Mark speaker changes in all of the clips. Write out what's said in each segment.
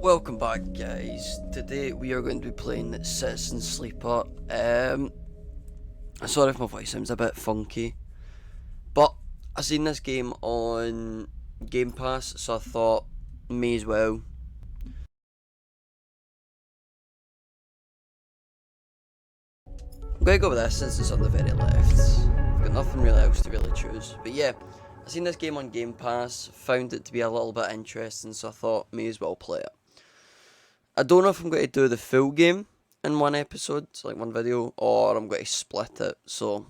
Speaker 1: Welcome back, guys. Today we are going to be playing Citizen Sleeper. Sorry if my voice sounds a bit funky, but I seen this game on Game Pass, so I thought may as well. I'm going to go with this since it's on the very left. I've got nothing really else to really choose. But yeah, I seen this game on Game Pass, found it to be a little bit interesting, so I thought may as well play it. I don't know if I'm going to do the full game in one episode, like one video, or I'm going to split it, so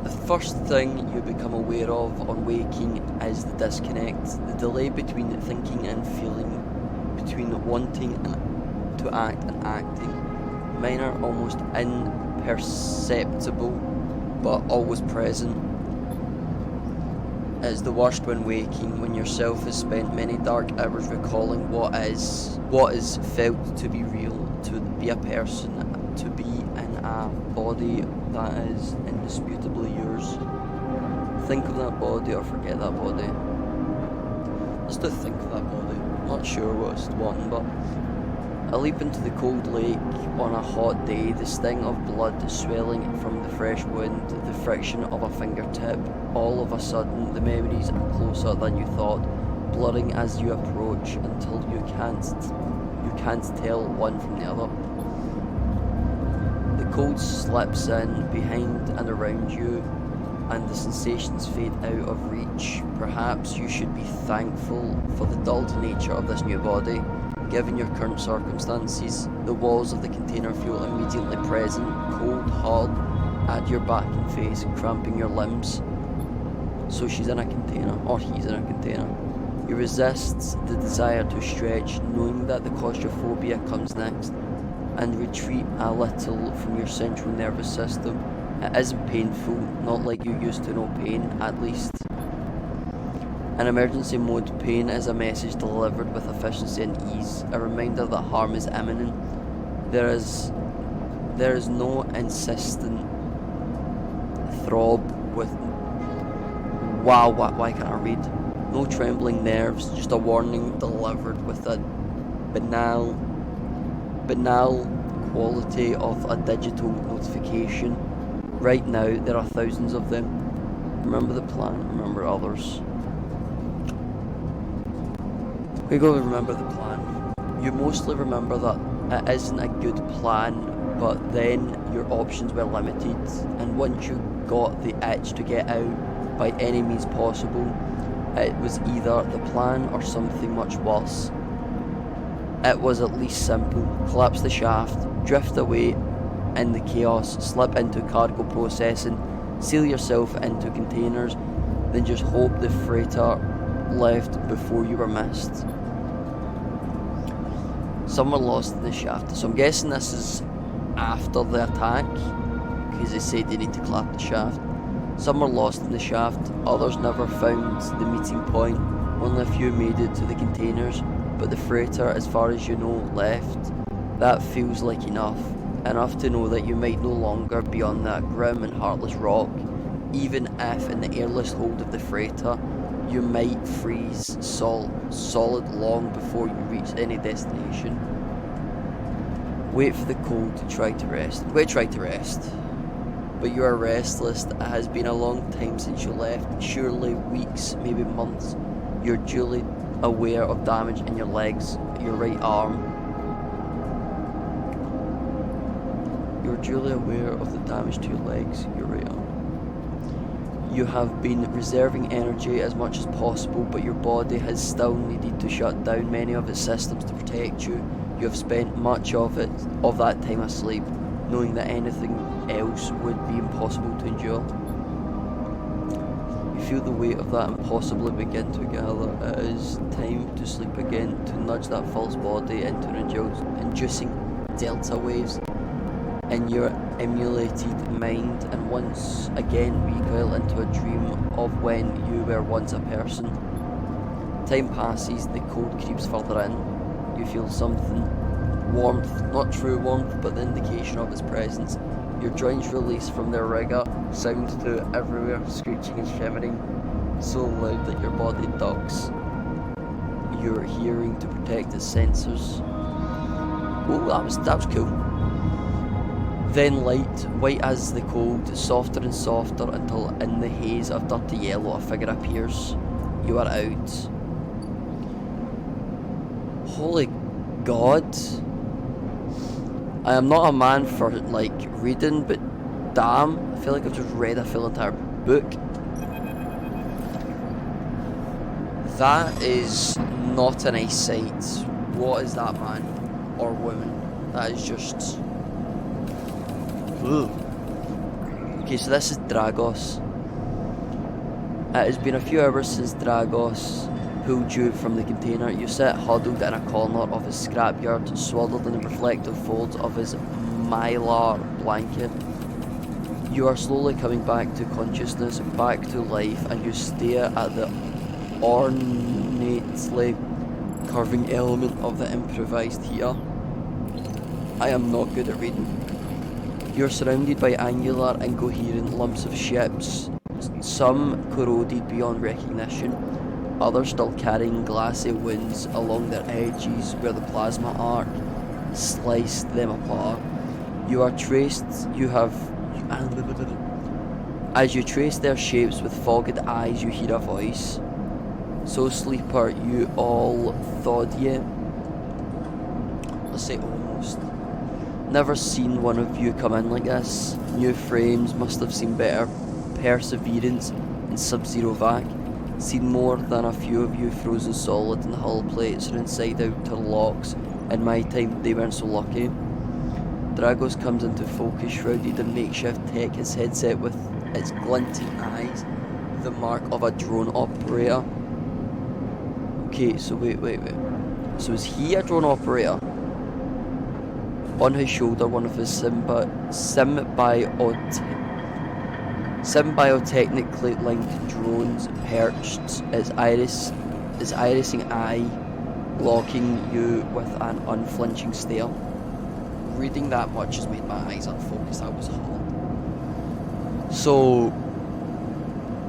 Speaker 1: the first thing you become aware of on waking is the disconnect, the delay between thinking and feeling, between wanting to act and acting. Minor, almost imperceptible, but always present, is the worst when waking, when yourself has spent many dark hours recalling what is felt to be real, to be a person, to be in a body that is indisputably yours. Think of that body or forget that body. Let's do think of that body. I'm not sure what's one, but a leap into the cold lake on a hot day, the sting of blood swelling from the fresh wind, the friction of a fingertip. All of a sudden, the memories are closer than you thought, blurring as you approach until you can't tell one from the other. The cold slips in behind and around you, and the sensations fade out of reach. Perhaps you should be thankful for the dulled nature of this new body. Given your current circumstances, the walls of the container feel immediately present, cold, hard, at your back and face, cramping your limbs. So she's in a container, or he's in a container. You resist the desire to stretch, knowing that the claustrophobia comes next, and retreat a little from your central nervous system. It isn't painful, not like you used to know pain, at least. In emergency mode, pain is a message delivered with efficiency and ease, a reminder that harm is imminent. There is no insistent throb with why can't I read? No trembling nerves, just a warning delivered with a banal quality of a digital notification. Right now, there are thousands of them. Remember the plan, remember others. We go remember the plan. You mostly remember that it isn't a good plan, but then your options were limited, and once you got the itch to get out by any means possible, it was either the plan or something much worse. It was at least simple. Collapse the shaft, drift away in the chaos, slip into cargo processing, seal yourself into containers, then just hope the freighter left before you were missed. Some were lost in the shaft, so I'm guessing this is after the attack, because they said they need to collapse the shaft. Some were lost in the shaft, others never found the meeting point, only a few made it to the containers, but the freighter, as far as you know, left. That feels like enough to know that you might no longer be on that grim and heartless rock, even if in the airless hold of the freighter, you might freeze solid long before you reach any destination. Wait for the cold to try to rest. I'm going to try to rest. But you are restless. It has been a long time since you left. Surely weeks, maybe months. You're duly aware of damage in your legs, your right arm. You're duly aware of the damage to your legs, your right arm. You have been reserving energy as much as possible, but your body has still needed to shut down many of its systems to protect you. You have spent much of that time asleep, knowing that anything else would be impossible to endure. You feel the weight of that impossibly begin to gather. It is time to sleep again, to nudge that false body into inducing delta waves in your emulated mind, and once again recoil into a dream of when you were once a person. Time passes, the cold creeps further in. You feel something Warmth, not true warmth, but the indication of its presence. Your joints release from their rigour, sound to everywhere, screeching and shimmering, so loud that your body ducks. Your hearing to protect its sensors. Oh, that was cool. Then light, white as the cold, softer and softer until in the haze of dirty yellow a figure appears. You are out. Holy God. I am not a man for like reading, but damn, I feel like I've just read a full entire book. That is not a nice sight. What is that, man? Or woman? That is just... Ugh. Okay, so this is Dragos. It has been a few hours since Dragos pulled you from the container. You sit huddled in a corner of his scrapyard, swaddled in the reflective folds of his mylar blanket. You are slowly coming back to consciousness, back to life, and you stare at the ornately curving element of the improvised heater. I am not good at reading. You're surrounded by angular, incoherent lumps of ships, some corroded beyond recognition, others still carrying glassy wounds along their edges where the plasma arc sliced them apart. As you trace their shapes with fogged eyes, you hear a voice. So sleeper, you all thawed yet? Let's say almost. Never seen one of you come in like this. New frames must have seen better. Perseverance in Sub-Zero vac. Seen more than a few of you frozen solid in the hull plates or inside outer locks. In my time, they weren't so lucky. Dragos comes into focus, shrouded in makeshift tech, his headset with its glinting eyes, the mark of a drone operator. Okay, so wait. So is he a drone operator? On his shoulder, one of his symbiotically linked drones perched, its irising eye locking you with an unflinching stare. Reading that much has made my eyes unfocused. That was hard. So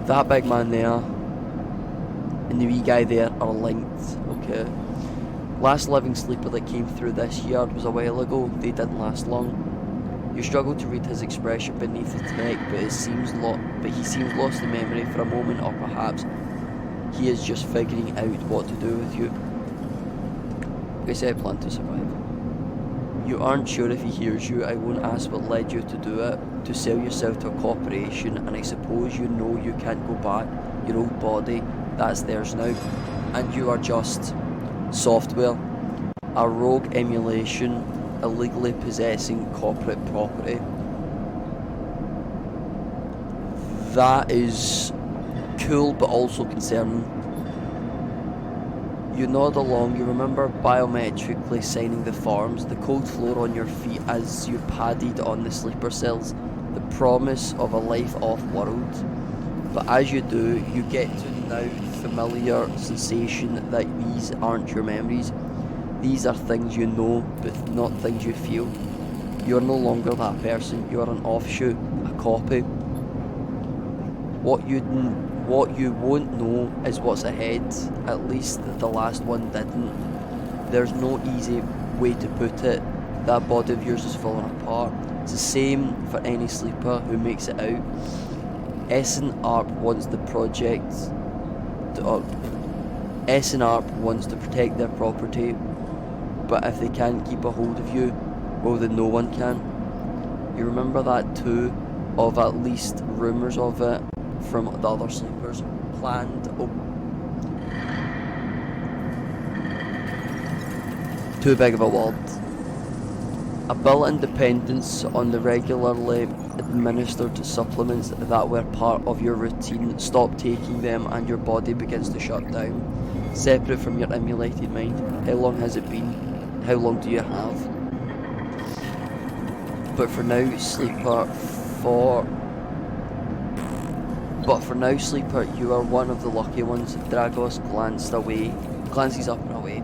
Speaker 1: that big man there and the wee guy there are linked. Okay. Last living sleeper that came through this yard was a while ago. They didn't last long. You struggle to read his expression beneath the tech, but he seems lost in memory for a moment, or perhaps he is just figuring out what to do with you. I said plan to survive. You aren't sure if he hears you. I won't ask what led you to do it, to sell yourself to a corporation, and I suppose you know you can't go back. Your old body, that's theirs now, and you are just software, a rogue emulation, illegally possessing corporate property. That is cool but also concerning. You nod along. You remember biometrically signing the forms, the cold floor on your feet as you padded on the sleeper cells, the promise of a life off-world. But as you do, you get to now familiar sensation that these aren't your memories. These are things you know, but not things you feel. You're no longer that person. You're an offshoot, a copy. What you won't know is what's ahead. At least the last one didn't. There's no easy way to put it. That body of yours is falling apart. It's the same for any sleeper who makes it out. SNARP wants the project SNARP wants to protect their property, but if they can't keep a hold of you, well then no one can. You remember that too, of at least rumours of it from the other sleepers. Planned too big of a word. A built-in dependence on the regularly administered supplements that were part of your routine. Stop taking them and your body begins to shut down, separate from your emulated mind. How long has it been? How long do you have? But for now, sleeper, you are one of the lucky ones. Dragos glances up and away.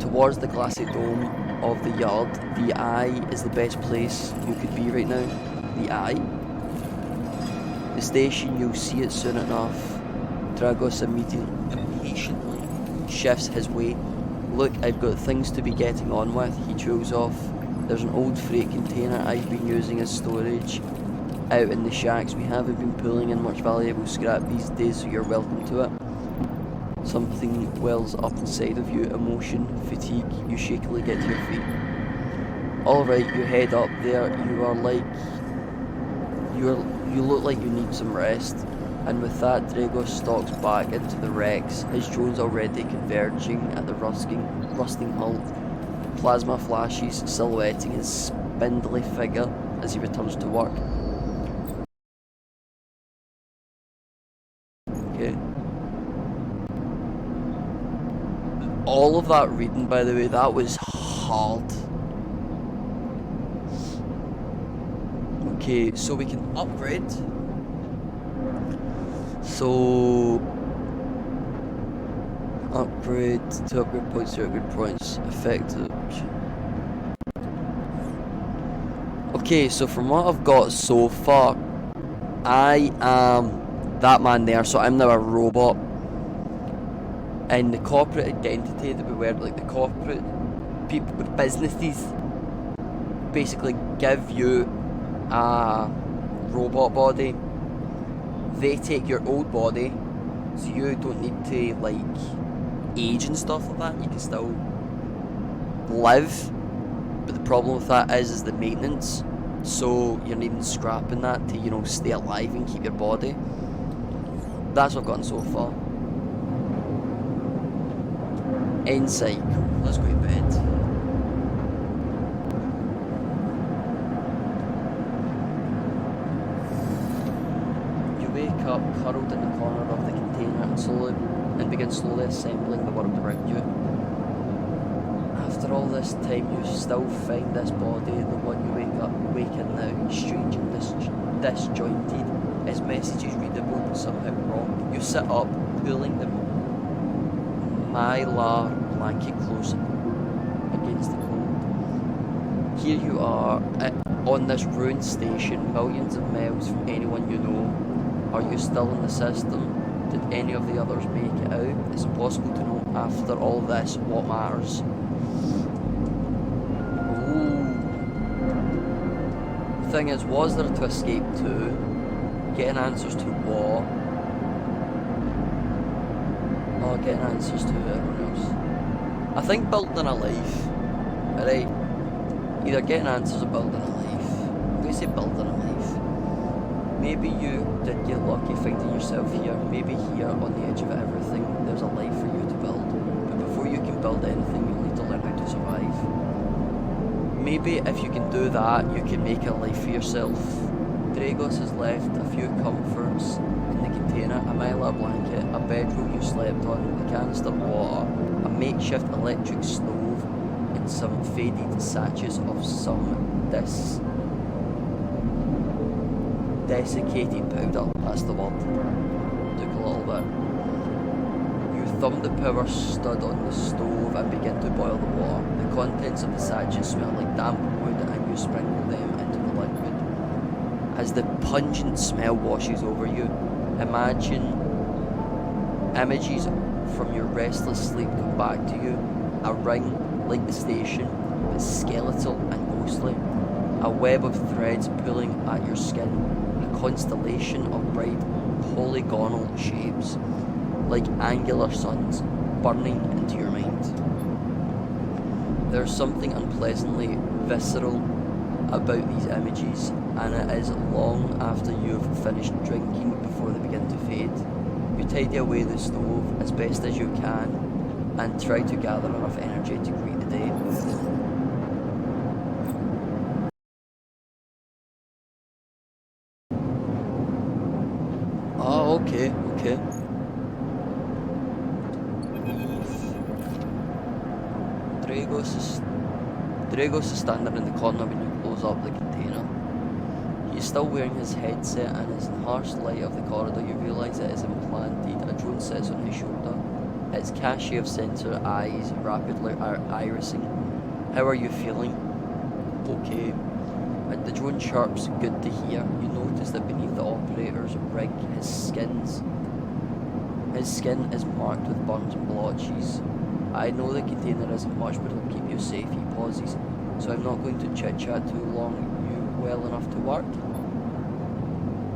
Speaker 1: towards the glassy dome of the yard. The Eye is the best place you could be right now. The Eye. The station, you'll see it soon enough. Dragos impatiently shifts his weight. Look, I've got things to be getting on with. He chews off. There's an old freight container I've been using as storage out in the shacks. We haven't been pulling in much valuable scrap these days, so you're welcome to it. Something wells up inside of you, emotion, fatigue. You shakily get to your feet. Alright, you head up there. You look like you need some rest. And with that, Dragos stalks back into the wrecks, his drones already converging at the rusting hull. Plasma flashes silhouetting his spindly figure as he returns to work. Okay. All of that reading, by the way, that was hard. Okay, so we can upgrade. So upgrade to upgrade points to upgrade points. Effective. Okay, so from what I've got so far, I am that man there, so I'm now a robot. And the corporate identity that we wear, like the corporate people, the businesses, basically give you a robot body. They take your old body, so you don't need to like age and stuff like that. You can still live, but the problem with that is the maintenance. So you're needing scrap and that to, you know, stay alive and keep your body. That's what I've gotten so far. Insight. Let's go to bed. You wake up curled in the corner of the container and begin slowly assembling the world around you. After all this time, you still find this body, the one you wake in now, strange and disjointed. His message is readable but somehow wrong. You sit up, pulling the mylar blanket close against the cold. Here you are on this ruined station, millions of miles from anyone you know. Are you still in the system? Did any of the others make it out? It's impossible to know after all this what matters. Ooh. The thing is, was there to escape to? Getting answers to what? Oh, getting answers to everyone else. I think building a life. Alright? Either getting answers or building a life. I'm going to say building a life. Maybe you did get lucky finding yourself here. Maybe here on the edge of everything there's a life for you to build. But before you can build anything, you'll need to learn how to survive. Maybe if you can do that, you can make a life for yourself. Dragos has left a few comforts in the container, a mylar blanket, a bedroll you slept on, a canister of water, a makeshift electric stove, and some faded sachets of some desiccated powder. That's the word. Took a little bit. You thumb the power stud on the stove and begin to boil the water. The contents of the sachets smell like damp wood and you sprinkle them into the liquid. As the pungent smell washes over you, imagine images from your restless sleep come back to you. A ring like the station, but skeletal and ghostly. A web of threads pulling at your skin. A constellation of bright polygonal shapes, like angular suns, burning into your mind. There's something unpleasantly visceral about these images, and it is long after you've finished drinking before they begin to fade. You tidy away the stove as best as you can and try to gather enough energy to greet the day. Oh, okay. Dragos is standing in the corner when you close up the container. He is still wearing his headset, and as in the harsh light of the corridor you realise it is implanted. A drone sits on his shoulder. Its cache of sensor eyes rapidly irising. How are you feeling? Okay. The drone chirps, good to hear. You notice that beneath the operator's rig, his skin is marked with burns and blotches. I know the container isn't much, but it'll keep you safe, he pauses. So I'm not going to chit-chat too long. You well enough to work?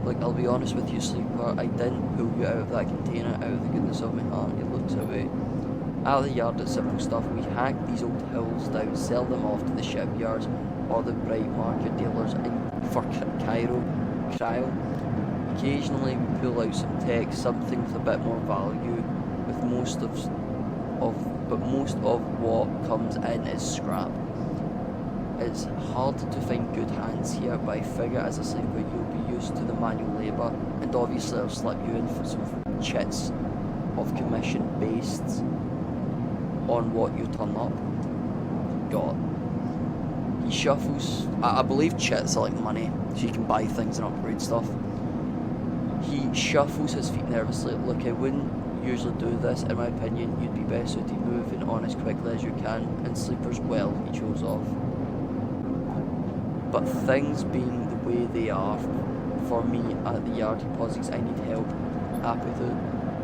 Speaker 1: Look, I'll be honest with you, Sleeper. I didn't pull you out of that container out of the goodness of my heart. He looks away. Out of the yard, it's simple stuff. We hack these old hills down, sell them off to the shipyards or the bright market dealers for cryo. Occasionally we pull out some tech, something with a bit more value, with most of what comes in is scrap. It's hard to find good hands here, but I figure as a sleeper you'll be used to the manual labour, and obviously I'll slip you in for some chits of commission based on what you turn up. God. He shuffles. I believe chits are like money, so you can buy things and upgrade stuff. He shuffles his feet nervously. Look, I wouldn't usually do this. In my opinion, you'd be best suited moving on as quickly as you can. And Sleeper's well, he shows off. But things being the way they are, for me at the yard, he pauses. I need help. Happy to.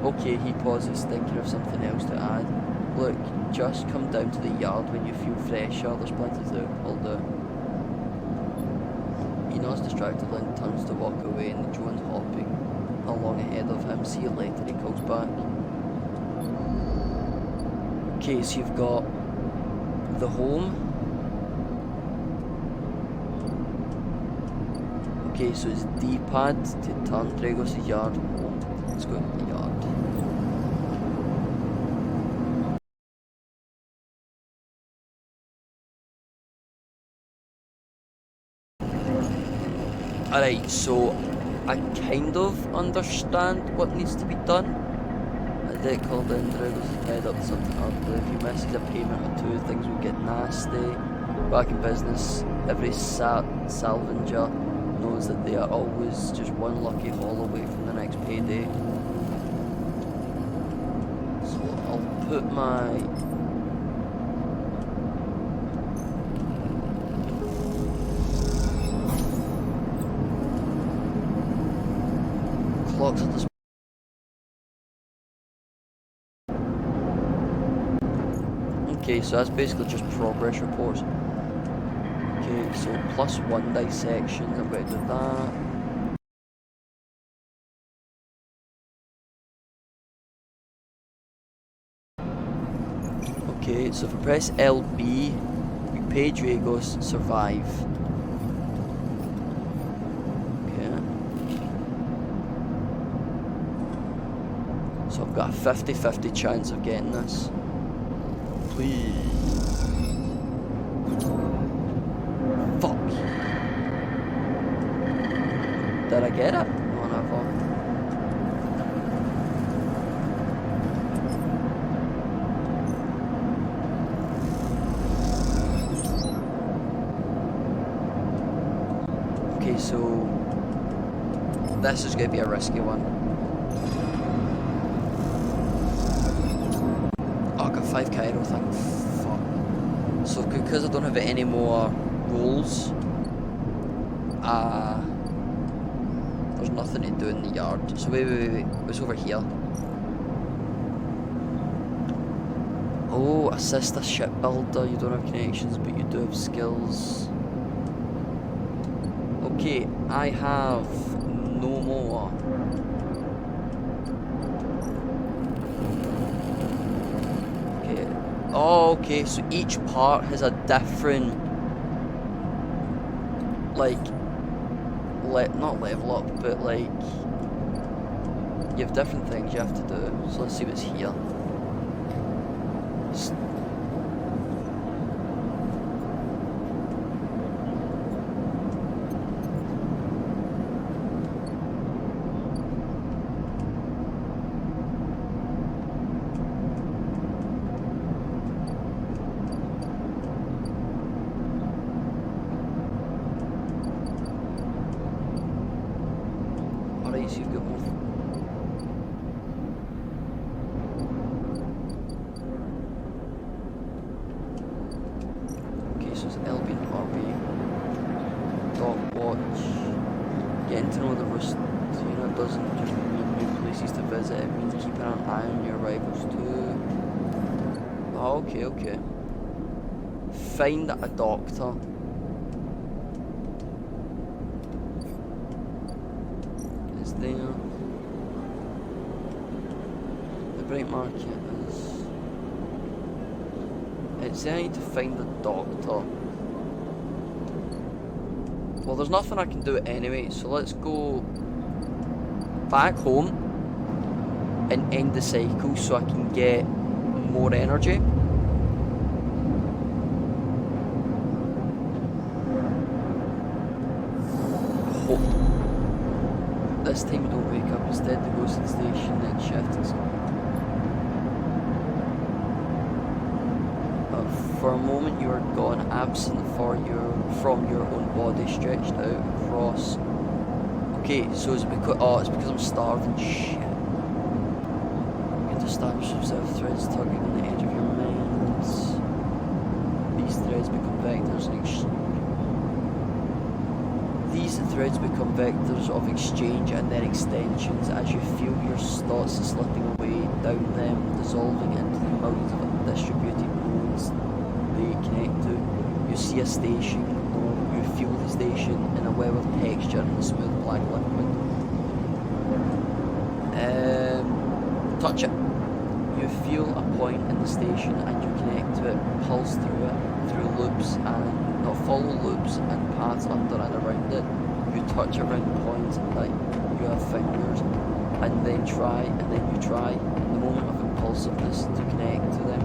Speaker 1: Okay, he pauses, thinking of something else to add. Look, just come down to the yard when you feel fresher. There's plenty to do. I'll do. He nods distractedly and turns to walk away, and the drone's hopping along ahead of him. See you later, he calls back. Okay, so you've got the home. Okay, so it's D-pad to turn. There goes the yard. Home. Let's go to the yard. Alright, so I kind of understand what needs to be done. A debt called in, Dragos is tied up to something ugly. If he misses a payment or two, things will get nasty. Back in business, every salvager knows that they are always just one lucky haul away from the next payday. So I'll put my clocks at this. Okay, so that's basically just progress reports. Okay, so +1 dissections, I'm going to do that. Okay, so if I press LB, we pay Dragos, survive. Okay. So I've got a 50-50 chance of getting this. Please. Fuck. Did I get it? No, never. Okay, so this is going to be a risky one. Oh, I got 5 Cairo, thank fuck. So because I don't have any more rolls, there's nothing to do in the yard. So wait, it's over here. Oh, assist a shipbuilder. You don't have connections, but you do have skills. Okay, I have no more. Okay. Oh, okay, so each part has a different, like, not level up, but like, you have different things you have to do. So let's see what's here. Alright, so you've got more. watch. Getting to know the Rustina doesn't just mean new places to visit, it means keeping an eye on your rivals too. Oh, okay. Find a doctor. Is there? The Bright Market is... It's there I need to find a doctor. Well, there's nothing I can do anyway, so let's go back home and end the cycle so I can get more energy. I hope this time we don't wake up, instead we go to the station next shift. For a moment you are gone, absent from your own body, stretched out across. Okay, so it's because I'm starving. Shit. You can establish yourself threads tugging on the edge of your mind. These threads become vectors of exchange and their extensions as you feel your thoughts slipping away down them, dissolving into the millions of distributed nodes they connect to. You see a station glow, you feel the station in a web of texture in the smooth black liquid. Touch it. You feel a point in the station and you connect to it, pulse through it, through loops and follow loops and paths under and around it. You touch around points like you have fingers, and then you try, the moment of impulsiveness to connect them.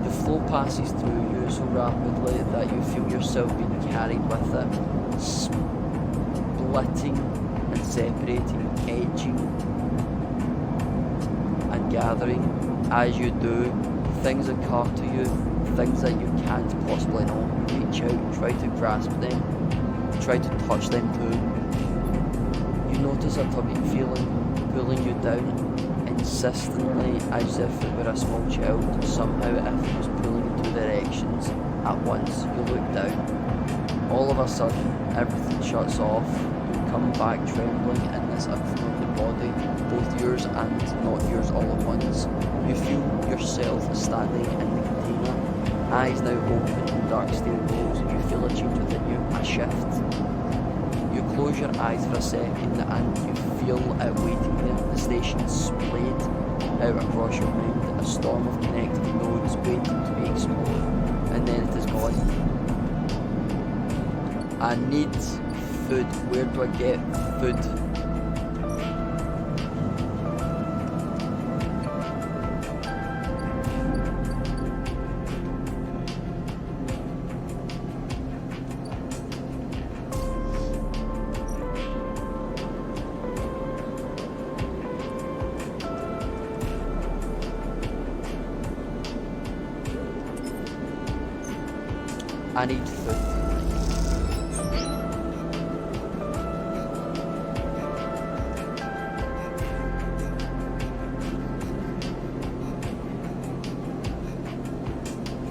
Speaker 1: The flow passes through you so rapidly that you feel yourself being carried with it, splitting and separating, edging and gathering. As you do, things occur to you, things that you can't possibly know. You reach out, try to grasp them, try to touch them too. You notice a tugging feeling pulling you down insistently, as if it were a small child. Somehow if it was pulling in two directions at once. You look down. All of a sudden, everything shuts off. You come back trembling in this unfamiliar body, both yours and not yours all at once. You feel yourself standing in the container, eyes now open, dark steel glows. You feel a change within you, a shift. You close your eyes for a second and you feel it waiting there. The station splayed out across your mind, a storm of connected nodes waiting to be explored, and then it is gone. I need food. Where do I get food? I need food.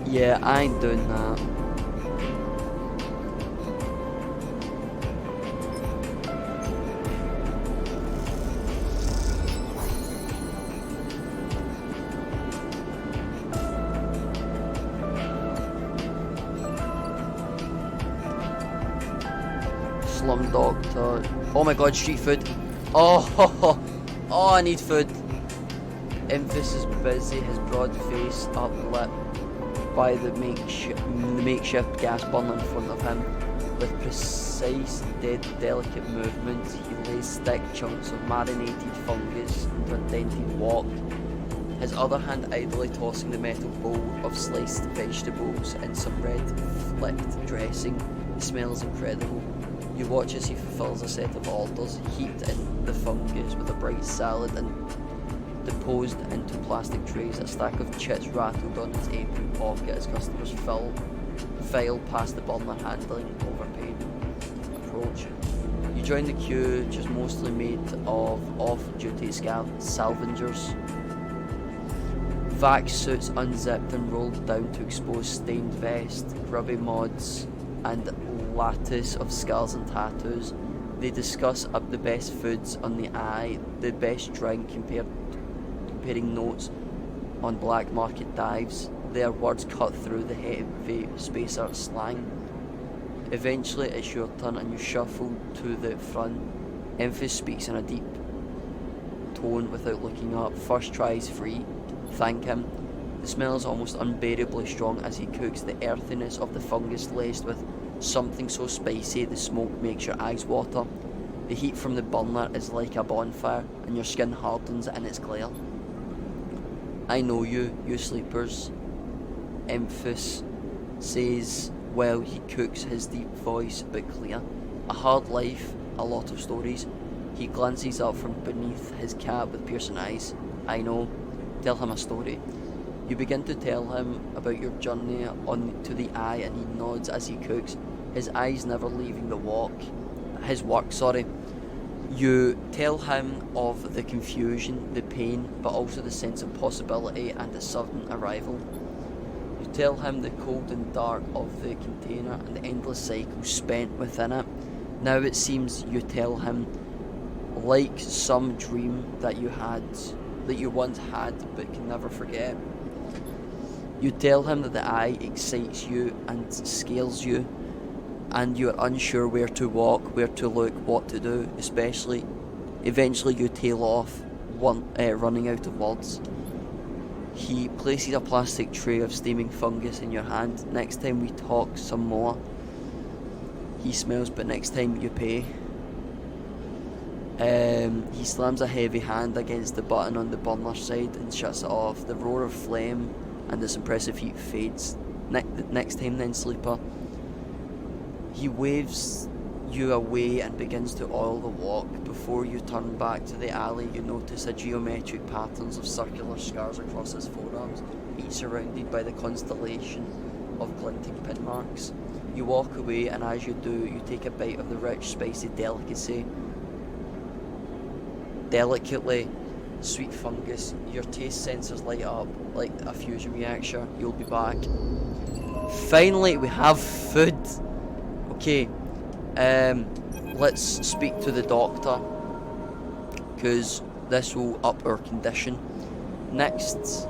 Speaker 1: Yeah, I ain't doing that. Slum Doctor. Oh my god, street food. Oh, I need food. Imphis is busy, his broad face uplit by the makeshift gas burner in front of him. With precise, delicate movements, he lays thick chunks of marinated fungus into a dented wok, his other hand idly tossing the metal bowl of sliced vegetables in some red flicked dressing. The smell is incredible. You watch as he fulfills a set of orders, heaped in the fungus with a bright salad and deposed into plastic trays. A stack of chips rattled on his apron pocket as customers file past the burner handling overpaid. Approach. You join the queue, which is mostly made of off-duty salvagers. Vac suits unzipped and rolled down to expose stained vest, grubby mods and lattice of skulls and tattoos. They discuss up the best foods on the eye, the best drink, comparing notes on black market dives. Their words cut through the heavy spacer slang. Eventually it's your turn and you shuffle to the front. Emphas speaks in a deep tone without looking up. First try is free. Thank him. The smell is almost unbearably strong as he cooks, the earthiness of the fungus laced with something so spicy the smoke makes your eyes water. The heat from the burner is like a bonfire and your skin hardens in its glare. I know you sleepers, Emphas says while he cooks, his deep voice but clear. A hard life, a lot of stories. He glances up from beneath his cap with piercing eyes. I know. Tell him a story. You begin to tell him about your journey on to the eye and he nods as he cooks, his eyes never leaving his work. You tell him of the confusion, the pain, but also the sense of possibility and the sudden arrival. You tell him the cold and dark of the container and the endless cycles spent within it. Now it seems you tell him like some dream that you once had but can never forget. You tell him that the eye excites you and scales you, and you are unsure where to walk, where to look, what to do, eventually you tail off, running out of words. He places a plastic tray of steaming fungus in your hand. Next time we talk some more. He smells, but next time you pay. He slams a heavy hand against the button on the burner side and shuts it off. The roar of flame and this impressive heat fades. Next time then, sleeper. He waves you away and begins to oil the walk. Before you turn back to the alley, you notice a geometric patterns of circular scars across his forearms, each surrounded by the constellation of glinting pin marks. You walk away, and as you do, you take a bite of the rich, spicy delicacy. Delicately sweet fungus. Your taste sensors light up like a fusion reactor. You'll be back. Finally, we have food. Okay, let's speak to the doctor, because this will up our condition. Next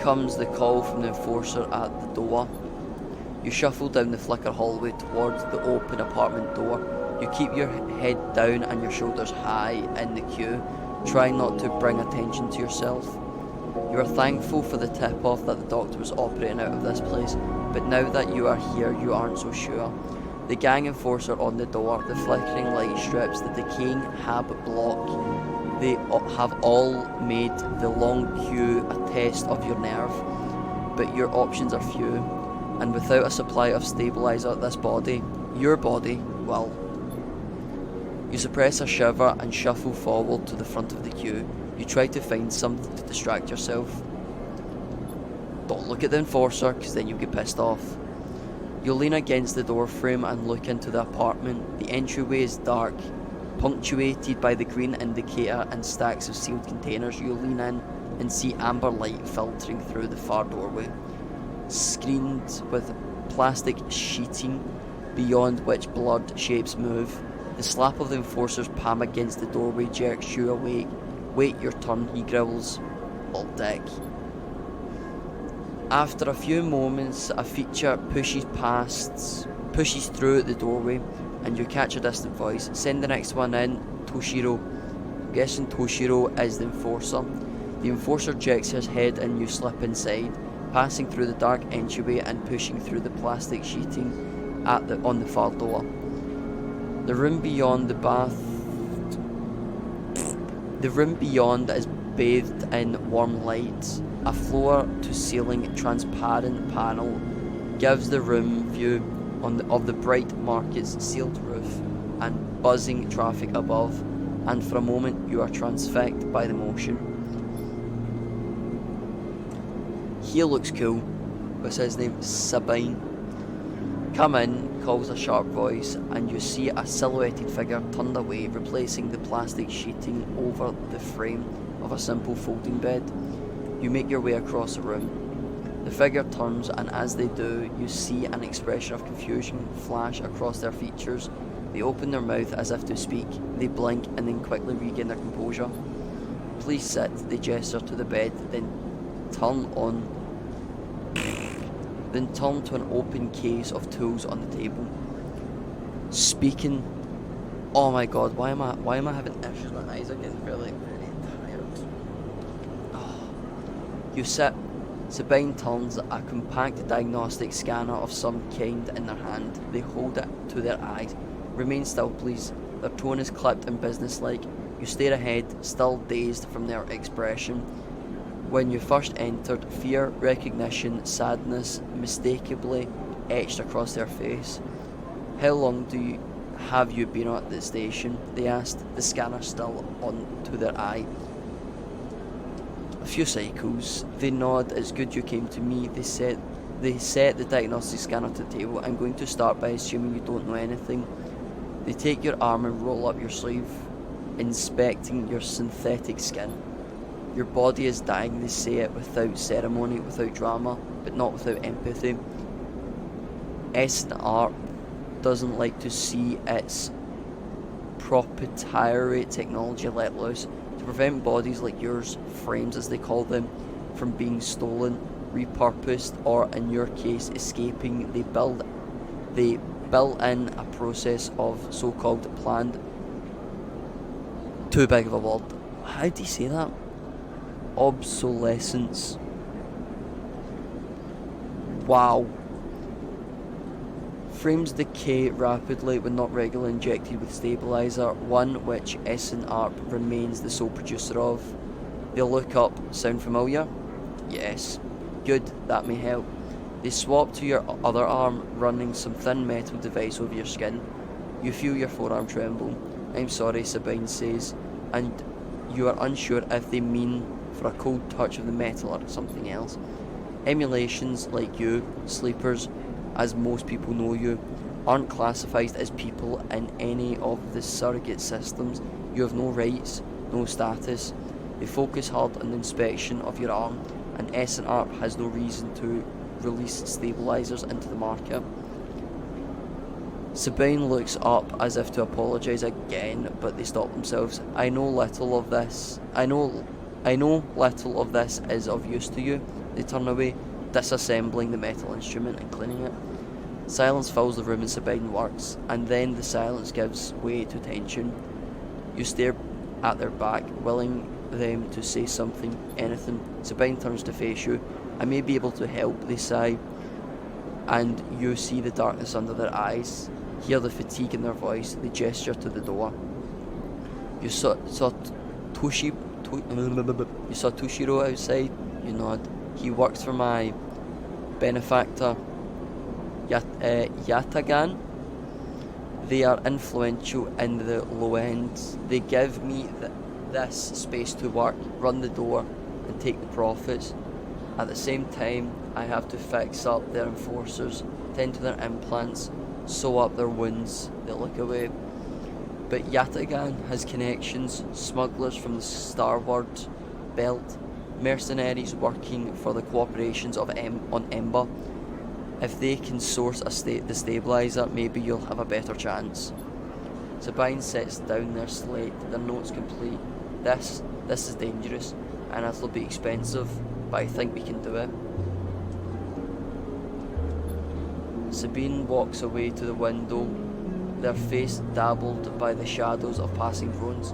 Speaker 1: comes the call from the enforcer at the door. You shuffle down the flicker hallway towards the open apartment door. You keep your head down and your shoulders high in the queue, trying not to bring attention to yourself. You are thankful for the tip-off that the doctor was operating out of this place, but now that you are here, you aren't so sure. The gang enforcer on the door, the flickering light strips, the decaying hab block, they have all made the long queue a test of your nerve. But your options are few, and without a supply of stabilizer, your body, well. You suppress a shiver and shuffle forward to the front of the queue. You try to find something to distract yourself. Don't look at the enforcer, because then you'll get pissed off. You lean against the door frame and look into the apartment. The entryway is dark, punctuated by the green indicator and stacks of sealed containers. You lean in and see amber light filtering through the far doorway, screened with plastic sheeting beyond which blurred shapes move. The slap of the enforcer's palm against the doorway jerks you awake. Wait your turn, he growls. All dick. After a few moments, a feature pushes through the doorway, and you catch a distant voice. Send the next one in, Toshiro. I'm guessing Toshiro is the enforcer. The enforcer jerks his head and you slip inside, passing through the dark entryway and pushing through the plastic sheeting on the far door. The room beyond is bathed in warm light. A floor-to-ceiling transparent panel gives the room view of the bright market's sealed roof and buzzing traffic above, and for a moment you are transfixed by the motion. He looks cool. What's his name? Sabine. Come in, calls a sharp voice, and you see a silhouetted figure turned away, replacing the plastic sheeting over the frame of a simple folding bed. You make your way across the room. The figure turns, and as they do, you see an expression of confusion flash across their features. They open their mouth as if to speak. They blink and then quickly regain their composure. Please sit, they gesture to the bed, then turn to an open case of tools on the table. Speaking. Oh my god, why am I having issues? My eyes are getting very tired. Oh. You sit. Sabine turns a compact diagnostic scanner of some kind in their hand. They hold it to their eyes. Remain still, please. Their tone is clipped and businesslike. You stare ahead, still dazed from their expression. When you first entered, fear, recognition, sadness mistakably etched across their face. How long have you been at the station? They asked, the scanner still on to their eye. A few cycles. They nod. It's good you came to me. They set the diagnostic scanner to the table. I'm going to start by assuming you don't know anything. They take your arm and roll up your sleeve, inspecting your synthetic skin. Your body is dying, they say it without ceremony, without drama, but not without empathy. S&R doesn't like to see its proprietary technology let loose to prevent bodies like yours, frames as they call them, from being stolen, repurposed, or in your case escaping. They built in a process of so-called planned, too big of a word, how do you say that? Obsolescence. Wow. Frames decay rapidly when not regularly injected with stabilizer, one which S&R remains the sole producer of. They'll look up. Sound familiar? Yes. Good, that may help. They swap to your other arm, running some thin metal device over your skin. You feel your forearm tremble. I'm sorry, Sabine says, and you are unsure if they mean for a cold touch of the metal or something else. Emulations like you, sleepers, as most people know you, aren't classified as people in any of the surrogate systems. You have no rights, no status. They focus hard on the inspection of your arm, and S&R has no reason to release stabilizers into the market. Sabine looks up as if to apologise again, but they stop themselves. I know little of this is of use to you. They turn away, disassembling the metal instrument and cleaning it. Silence fills the room and Sabine works, and then the silence gives way to tension. You stare at their back, willing them to say something, anything. Sabine turns to face you. I may be able to help, they sigh, and you see the darkness under their eyes, hear the fatigue in their voice. They gesture to the door. You saw Tushiro outside? You nod. He works for my benefactor, Yatagan. They are influential in the low ends. They give me this space to work, run the door, and take the profits. At the same time, I have to fix up their enforcers, tend to their implants, sew up their wounds. They look away. But Yatagan has connections, smugglers from the starboard belt, mercenaries working for the corporations on Ember. If they can source the stabilizer, maybe you'll have a better chance. Sabine sets down their slate, their notes complete. This is dangerous, and it'll be expensive, but I think we can do it. Sabine walks away to the window, their face dabbled by the shadows of passing drones.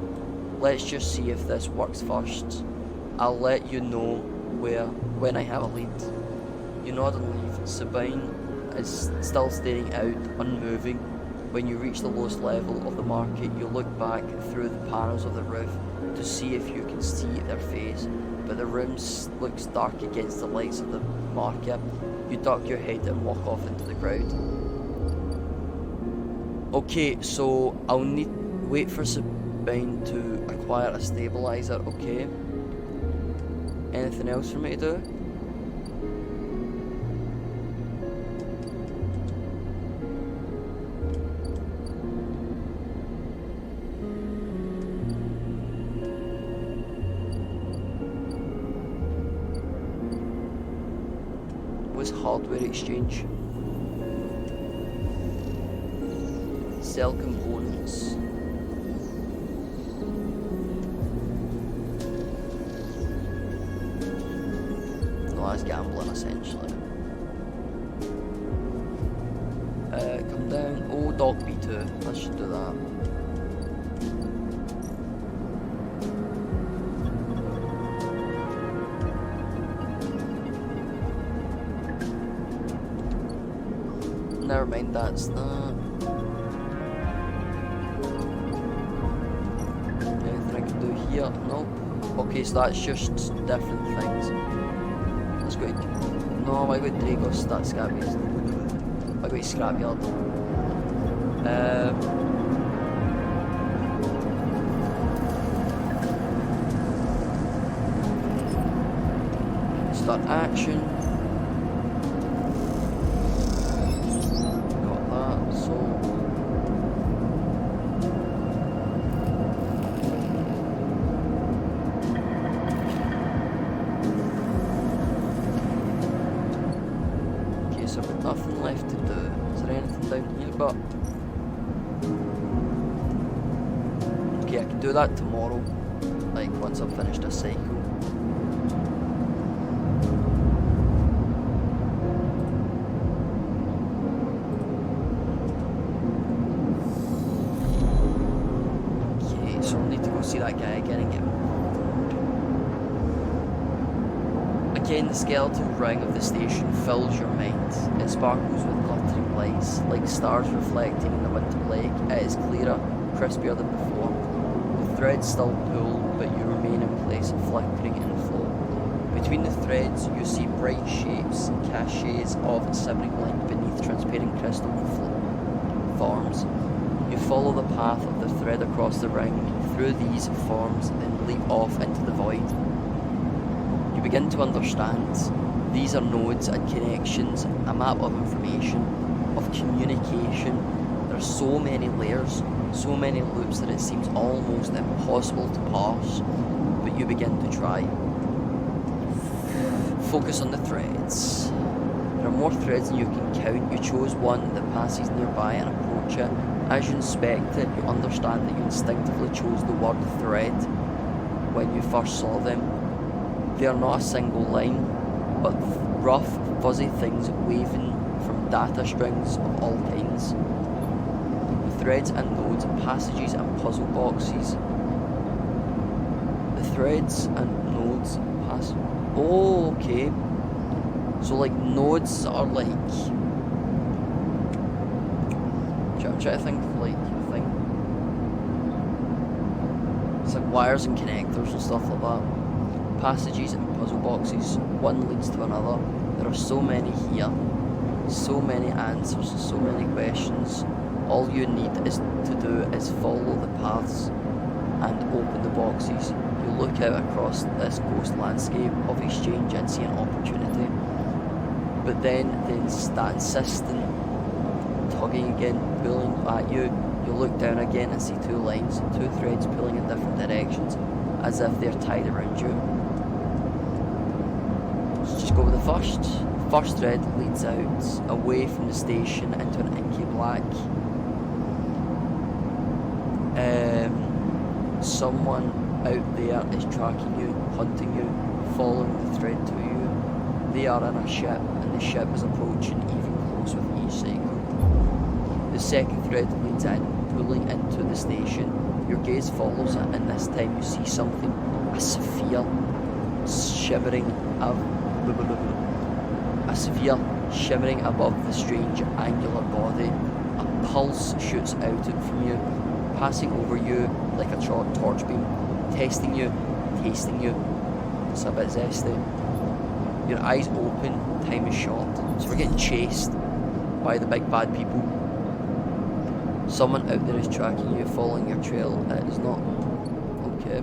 Speaker 1: Let's just see if this works first. I'll let you know when I have a lead. You nod and leave. Sabine is still staring out, unmoving. When you reach the lowest level of the market, you look back through the panels of the roof to see if you can see their face, but the room looks dark against the lights of the market. You duck your head and walk off into the crowd. Okay, so I'll wait for Sabine to acquire a stabilizer, okay? Anything else for me to do? hardware exchange. Sell components. No, that's gambling essentially. Come down. Oh, Dock B2. I should do that. Never mind, that's that. Anything I can do here? Nope. Okay, so that's just different things. Let's go to... No, I got Dragos, that's Scabby's. I got Scrapyard. Start action. Got that, so... Okay, so I've got nothing left to do. Is there anything down here? But... Okay, I can do that tomorrow. Like, once I've finished a cycle. So I'll need to go see that guy again and get him. Again, the skeleton ring of the station fills your mind. It sparkles with glittering lights, like stars reflecting in the winter lake. It is clearer, crispier than before. The threads still pull, but you remain in place, flickering in flow. Between the threads, you see bright shapes, caches of simmering light beneath transparent crystal forms. You follow the path of the thread across the ring, through these forms, then leap off into the void. You begin to understand. These are nodes and connections, a map of information, of communication. There are so many layers, so many loops that it seems almost impossible to parse, but you begin to try. Focus on the threads. There are more threads than you can count. You chose one that passes nearby and approach it. As you inspect it, you understand that you instinctively chose the word thread when you first saw them. They are not a single line, but rough, fuzzy things waving from data strings of all kinds. Threads and nodes, passages and puzzle boxes. The threads and nodes pass. Oh, okay. So like nodes are like... I'm trying to think of like a thing. It's like wires and connectors and stuff like that. Passages and puzzle boxes. One leads to another. There are so many here. So many answers, so many questions. All you need is to do is follow the paths and open the boxes. You look out across this ghost landscape of exchange and see an opportunity. But then that insistent tugging again, pulling at you. You look down again and see two lines, two threads pulling in different directions, as if they're tied around you. So just go with the first. The first thread leads out, away from the station into an inky black. Someone out there is tracking you, hunting you, following the thread to you. They are in a ship, and the ship is approaching even closer with each cycle. The second thread leads in, pulling into the station. Your gaze follows it, and this time you see something, a sphere, shimmering above the strange angular body. A pulse shoots out from you, passing over you like a torch beam, testing you, tasting you. It's a bit zesty. Your eyes open, time is short. So we're getting chased by the big bad people. Someone out there is tracking you, following your trail. It is not okay.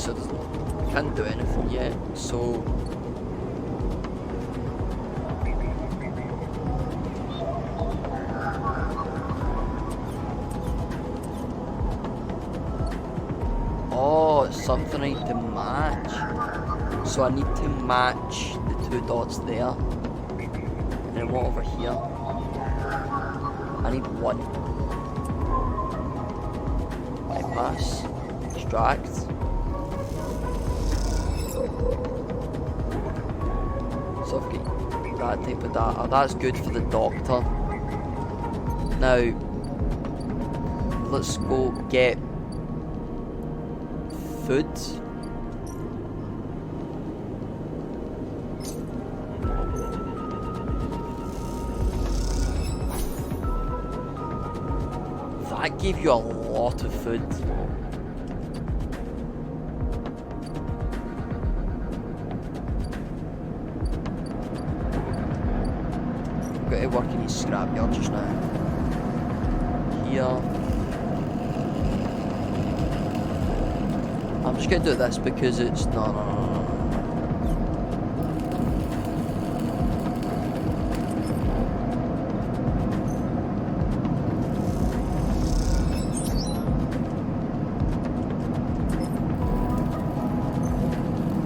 Speaker 1: so it can't do anything yet, so... Oh, it's something I need to match. So I need to match the 2 dots there. And then what over here? I need 1. Bypass. Extract. So I've got that type of data. That's good for the doctor. Now, let's go get food. That gave you a lot of food. Got to work in his scrapyard just now. Here. I'm just gonna do this because it's no.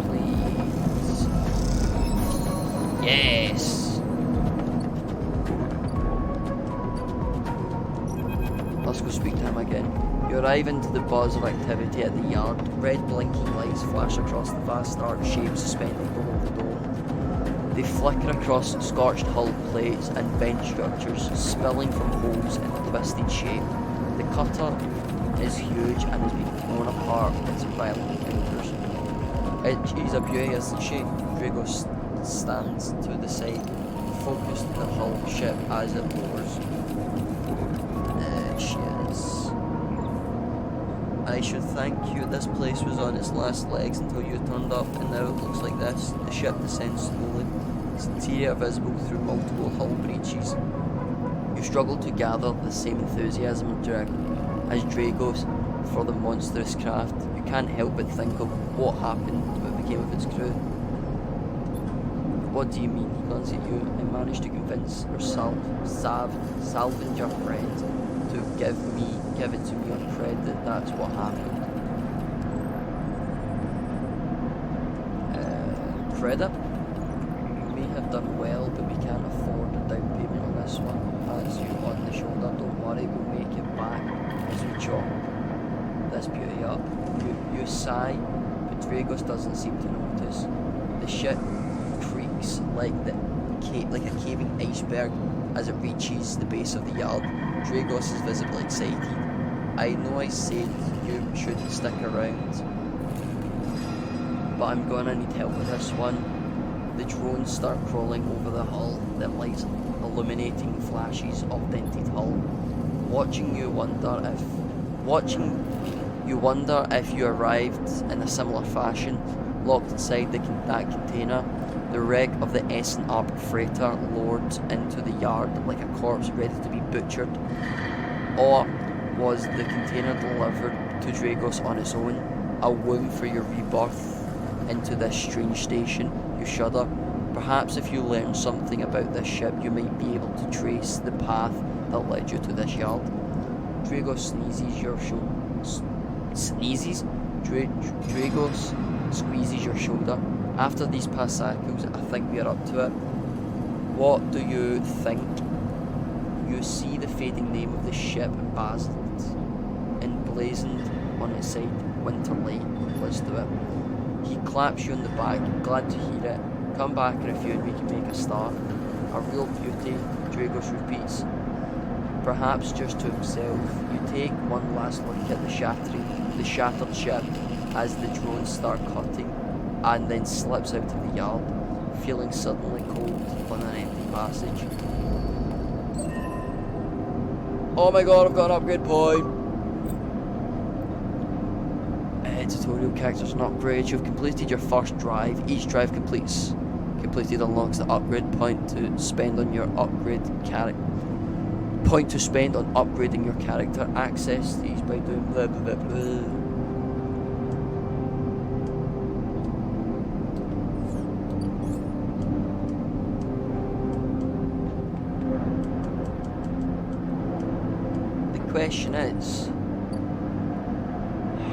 Speaker 1: Please. Yes. Let's go speak to him again. You arrive into the buzz of activity at the yard. Red blinking lights flash across the vast dark shapes suspended below the dome. They flicker across scorched hull plates and bench structures, spilling from holes in a twisted shape. The cutter is huge and has been torn apart with violent encounters. She's a beauty, isn't she? Drago stands to the side, focused the hull ship as it lowers. She is. I should thank you. This place was on its last legs until you turned up, and now it looks like this. The ship descends slowly, its interior visible through multiple hull breaches. You struggle to gather the same enthusiasm as Dragos for the monstrous craft. You can't help but think of what happened, what became of its crew. What do you mean? He glanced at you and managed to convince or salvage your friend to give it to me on credit. That's what happened. Credit? We may have done well, but we can't afford a down payment on this one. Pats you on the shoulder. Don't worry, we'll make it back as we chop this beauty up. You sigh, but Dragos doesn't seem to notice. The ship creaks like a caving iceberg as it reaches the base of the yard. Dragos is visibly excited. I know I said you shouldn't stick around, but I'm gonna need help with this one. The drones start crawling over the hull, their lights illuminating flashes of dented hull. Watching you wonder if you arrived in a similar fashion, locked inside that container. The wreck of the Essen Arp freighter lowered into the yard like a corpse ready to be butchered. Or was the container delivered to Dragos on its own, a womb for your rebirth into this strange station? You shudder. Perhaps if you learn something about this ship, you might be able to trace the path that led you to this yard. Dragos sneezes your shoulder. Dragos squeezes your shoulder. After these past cycles, I think we are up to it. What do you think? You see the fading name of the ship emblazoned on its side. Winterlight. Let's do it. He claps you on the back. Glad to hear it. Come back in a few and we can make a start. A real beauty, Dragos repeats. Perhaps just to himself. You take one last look at the shattered ship as the drones start cutting, and then slips out of the yard, feeling suddenly cold on an empty passage. Oh my god, I've got an upgrade point! Tutorial characters and upgrades. You've completed your first drive. Each drive completed unlocks the upgrade point to spend on your upgrading your character. Access these by doing blah blah blah blah. question is,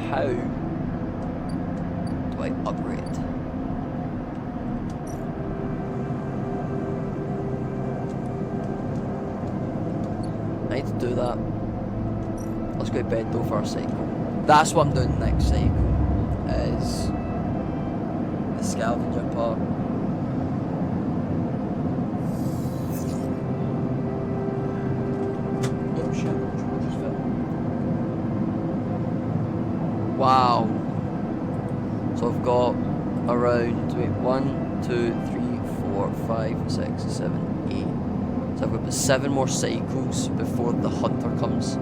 Speaker 1: how do I upgrade? I need to do that. Let's go to bed though for our cycle. That's what I'm doing next cycle, is the scavenger part. Oh shit, just fell. Wow. So I've got around, wait, 1, 2, 3, 4, 5, 6, 7, 8. So I've got 7 more cycles before the hunter comes.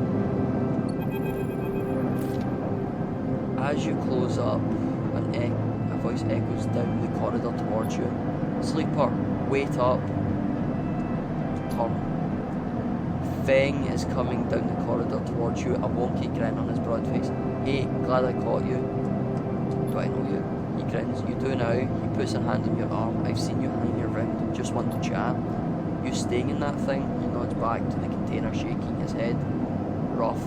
Speaker 1: As you close up, a voice echoes down the corridor towards you. Sleeper, wait up. Turn. Feng is coming down the corridor towards you, a wonky grin on his broad face. Hey, glad I caught you. Do I know you? He grins. You do now. He puts a hand on your arm. I've seen you hanging around. Just want to chat. You staying in that thing? He nods back to the container, shaking his head. Rough.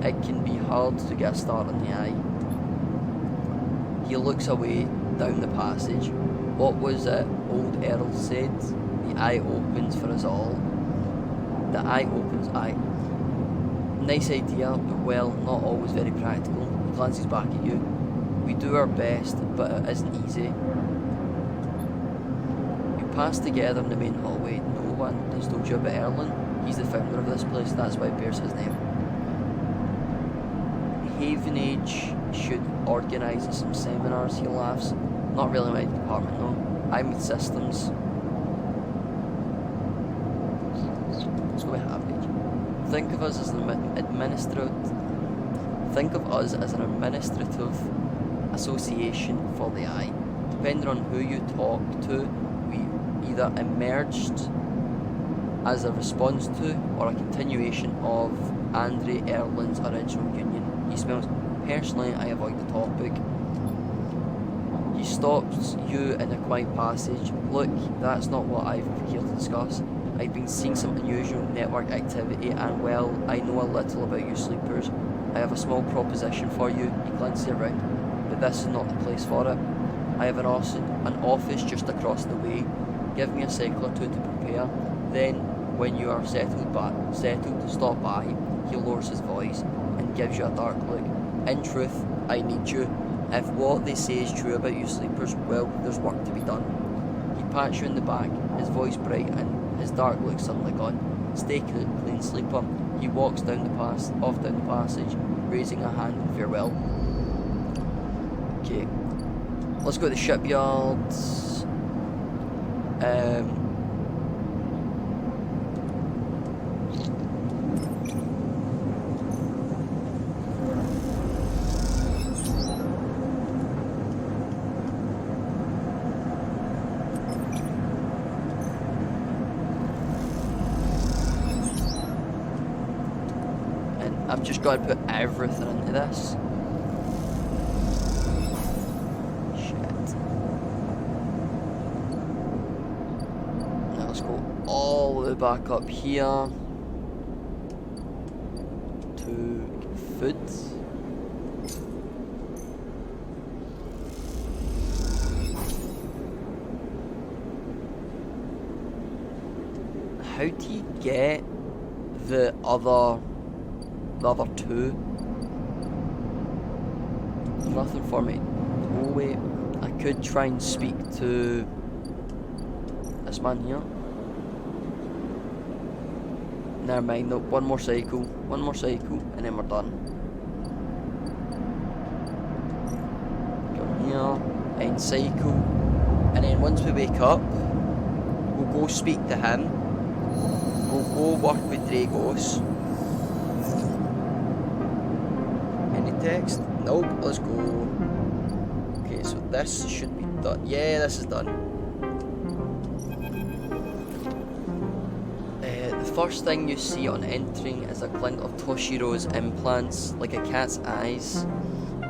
Speaker 1: It can be hard to get a start on the eye. He looks away down the passage. What was it old Earl said? The eye opens for us all. The eye opens, aye. Nice idea, but well, not always very practical. He glances back at you. We do our best, but it isn't easy. You pass together in the main hallway. No one has told you about Erlen. He's the founder of this place, that's why it bears his name. Havenage should organise some seminars, he laughs. Not really my department, no. I'm with systems. Let's go with Havenage. Think of us as an administrative association for the eye. Depending on who you talk to, we either emerged as a response to or a continuation of Andre Erlen's original union. He smells. Personally, I avoid the topic. He stops you in a quiet passage. Look, that's not what I've here to discuss. I've been seeing some unusual network activity and, well, I know a little about you sleepers. I have a small proposition for you. He glances around, but this is not the place for it. I have an office just across the way. Give me a cycle or two to prepare. Then, when you are settled to stop by, he lowers his voice and gives you a dark look. In truth, I need you. If what they say is true about you sleepers, well, there's work to be done. He pats you in the back, his voice bright and his dark look suddenly gone. Stay clean, sleeper. He walks off down the passage, raising a hand in farewell. Okay, let's go to the shipyards. I'm just going to put everything into this. Shit. Now let's go all the way back up here to food. How do you get the other two? There's nothing for me. Oh wait, I could try and speak to this man here. Never mind, no, one more cycle, and then we're done. Go here, and cycle, and then once we wake up, we'll go speak to him. We'll go work with Dragos. Text? Nope, let's go. Okay, so this should be done. Yeah, this is done. The first thing you see on entering is a glint of Toshiro's implants, like a cat's eyes.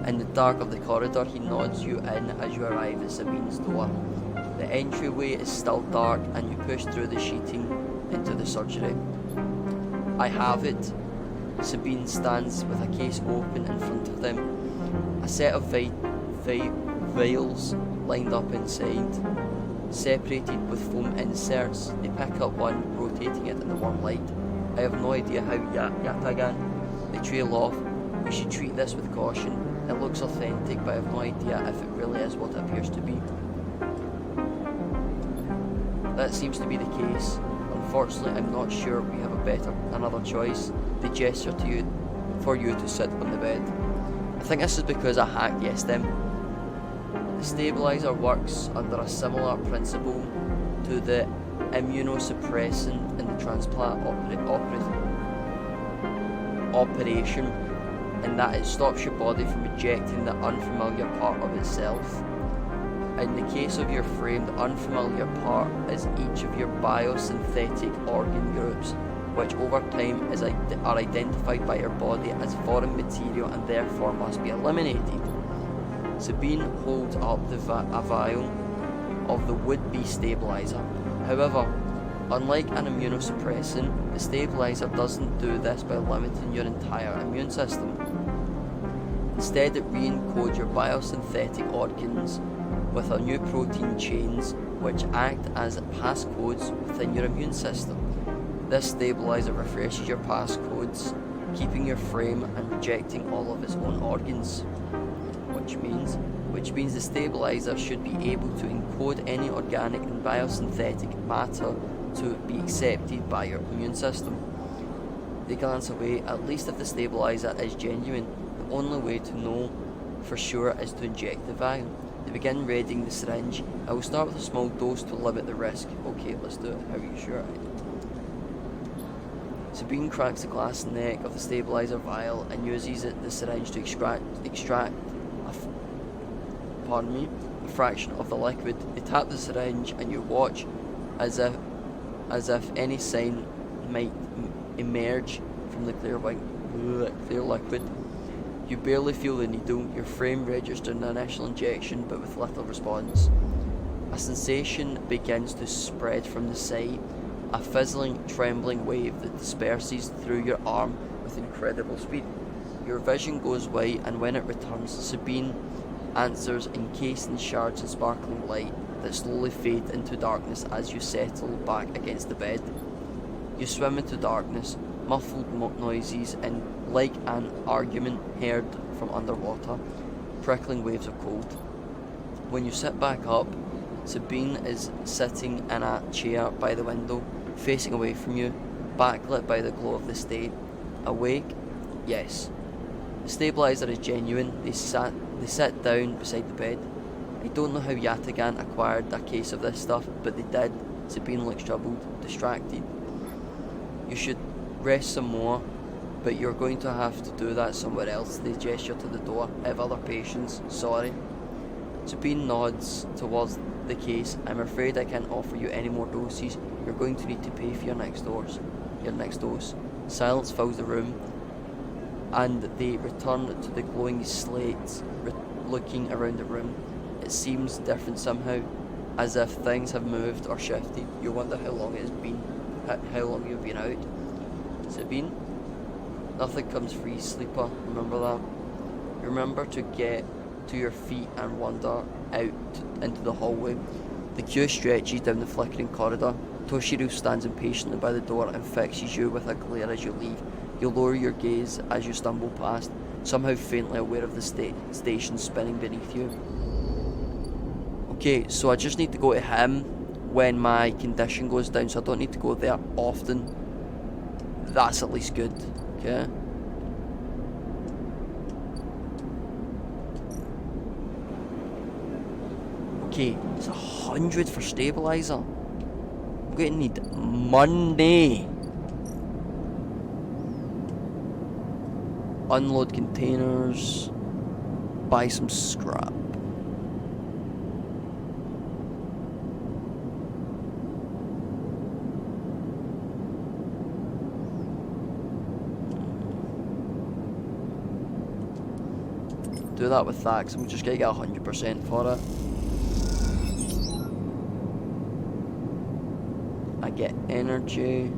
Speaker 1: In the dark of the corridor, he nods you in as you arrive at Sabine's door. The entryway is still dark and you push through the sheeting into the surgery. I have it. Sabine stands with a case open in front of them. A set of vials lined up inside, separated with foam inserts. They pick up one, rotating it in the warm light. I have no idea how Yatagan. They trail off. We should treat this with caution. It looks authentic, but I have no idea if it really is what it appears to be. That seems to be the case. Unfortunately, I'm not sure we have another choice. They gesture to you for you to sit on the bed. I think this is because I hack-guessed them. The stabilizer works under a similar principle to the immunosuppressant in the transplant operation, in that it stops your body from ejecting the unfamiliar part of itself. In the case of your frame, the unfamiliar part is each of your biosynthetic organ groups, which over time are identified by your body as foreign material and therefore must be eliminated. Sabine holds up a vial of the would-be stabilizer. However, unlike an immunosuppressant, the stabilizer doesn't do this by limiting your entire immune system. Instead, it re-encodes your biosynthetic organs with a new protein chains which act as passcodes within your immune system. This stabilizer refreshes your passcodes, keeping your frame and rejecting all of its own organs. Which means the stabilizer should be able to encode any organic and biosynthetic matter to be accepted by your immune system. They glance away. At least if the stabilizer is genuine, the only way to know for sure is to inject the vial. They begin readying the syringe. I will start with a small dose to limit the risk. Okay, let's do it. How are you sure? Sabine cracks the glass neck of the stabilizer vial and uses the syringe to extract a fraction of the liquid. They tap the syringe and you watch as if any sign might emerge from the clear liquid. You barely feel the needle. Your frame registers an initial injection but with little response. A sensation begins to spread from the site, a fizzling, trembling wave that disperses through your arm with incredible speed. Your vision goes white, and when it returns, Sabine answers encased in shards of sparkling light that slowly fade into darkness as you settle back against the bed. You swim into darkness, muffled noises, and like an argument heard from underwater, prickling waves of cold. When you sit back up, Sabine is sitting in a chair by the window, facing away from you, backlit by the glow of the state. Awake? Yes. The stabilizer is genuine. They sit down beside the bed. I don't know how Yatagan acquired a case of this stuff, but they did. Sabine looks troubled, distracted. You should rest some more, but you're going to have to do that somewhere else. They gesture to the door. I have other patients. Sorry. Sabine nods towards the case. I'm afraid I can't offer you any more doses. You're going to need to pay for your next dose. Silence fills the room, and they return to the glowing slates, looking around the room. It seems different somehow, as if things have moved or shifted. You wonder how long it's been, how long you've been out. Sabine? Nothing comes free, sleeper. Remember that. Remember to get to your feet and wander out into the hallway. The queue stretches down the flickering corridor. Toshiro stands impatiently by the door and fixes you with a glare as you leave. You lower your gaze as you stumble past, somehow faintly aware of the station spinning beneath you. Okay, so I just need to go to him when my condition goes down, so I don't need to go there often. That's at least good, okay? Okay, it's 100 for stabilizer. I'm going to need money. Unload containers. Buy some scrap. Do that with that, because I'm just going to get 100% for it. I get energy.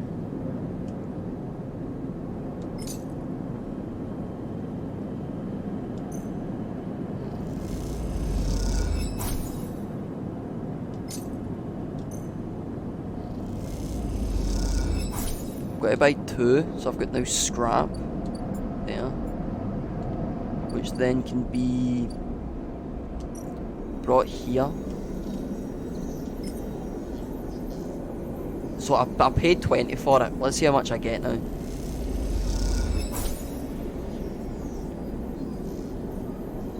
Speaker 1: got to buy 2, so I've got now scrap there, which then can be brought here. So I paid 20 for it. Let's see how much I get now.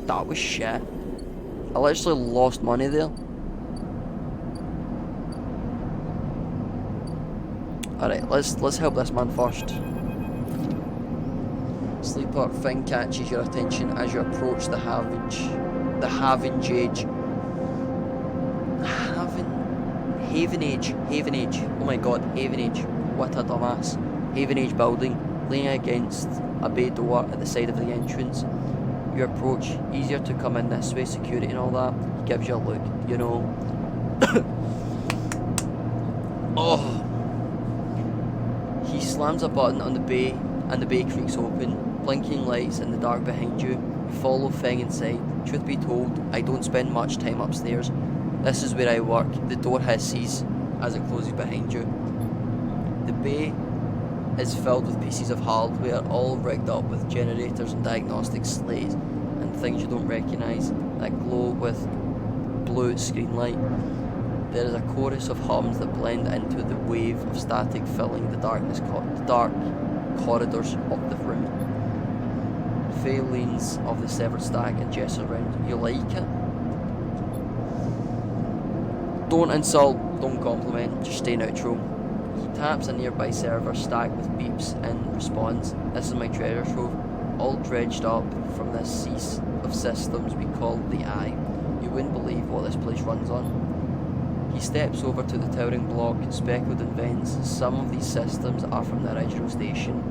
Speaker 1: That was shit. I literally lost money there. Alright, let's help this man first. Sleeper thing catches your attention as you approach the Havenage. Oh my god, Havenage. What a dumbass. Havenage building, laying against a bay door at the side of the entrance. You approach, easier to come in this way, security and all that. He gives you a look, you know. Oh. He slams a button on the bay and the bay creaks open. Blinking lights in the dark behind you. You follow Feng inside. Truth be told, I don't spend much time upstairs. This is where I work. The door hisses as it closes behind you. The bay is filled with pieces of hardware, all rigged up with generators and diagnostic slates and things you don't recognise that glow with blue screen light. There is a chorus of hums that blend into the wave of static filling the dark corridors of the room. Faye leans of the severed stack and gestures around. You like it? Don't insult, don't compliment, just stay neutral. He taps a nearby server stacked with beeps in response. This is my treasure trove, all dredged up from this sea of systems we call the Eye. You wouldn't believe what this place runs on. He steps over to the towering block, speckled in vents. Some of these systems are from the original station.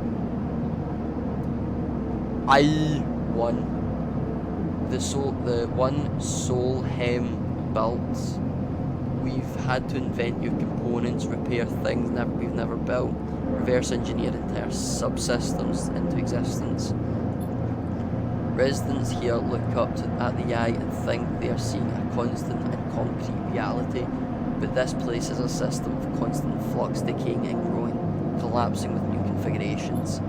Speaker 1: I1. The one Solheim built. We've had to invent new components, repair things we've never built, reverse engineer entire subsystems into existence. Residents here look up at the Eye and think they are seeing a constant and concrete reality, but this place is a system of constant flux, decaying and growing, collapsing with new configurations.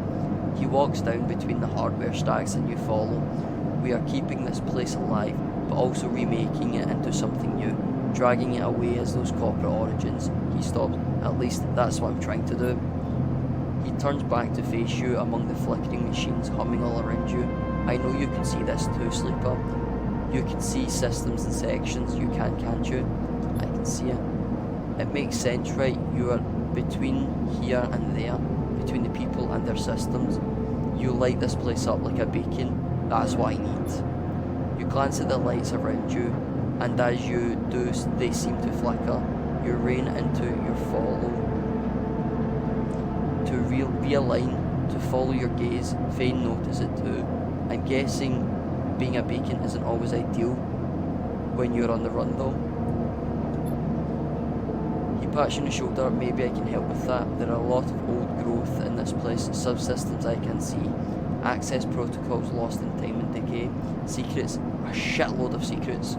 Speaker 1: He walks down between the hardware stacks and you follow. We are keeping this place alive, but also remaking it into something new, dragging it away as those corporate origins. He stops. At least that's what I'm trying to do. He turns back to face you among the flickering machines humming all around you. I know you can see this too, Sleeper. You can see systems and sections. You can't you? I can see it. It makes sense, right? You are between here and there, between the people and their systems. You light this place up like a beacon. That's what I need. You glance at the lights around you, and as you do, they seem to flicker. You rein into your follow. To realign, to follow your gaze, Fane notices it too. I'm guessing being a beacon isn't always ideal when you're on the run though. He pats you on the shoulder. Maybe I can help with that. There are a lot of old growth in this place, subsystems I can see, access protocols lost in time and decay, secrets, a shitload of secrets.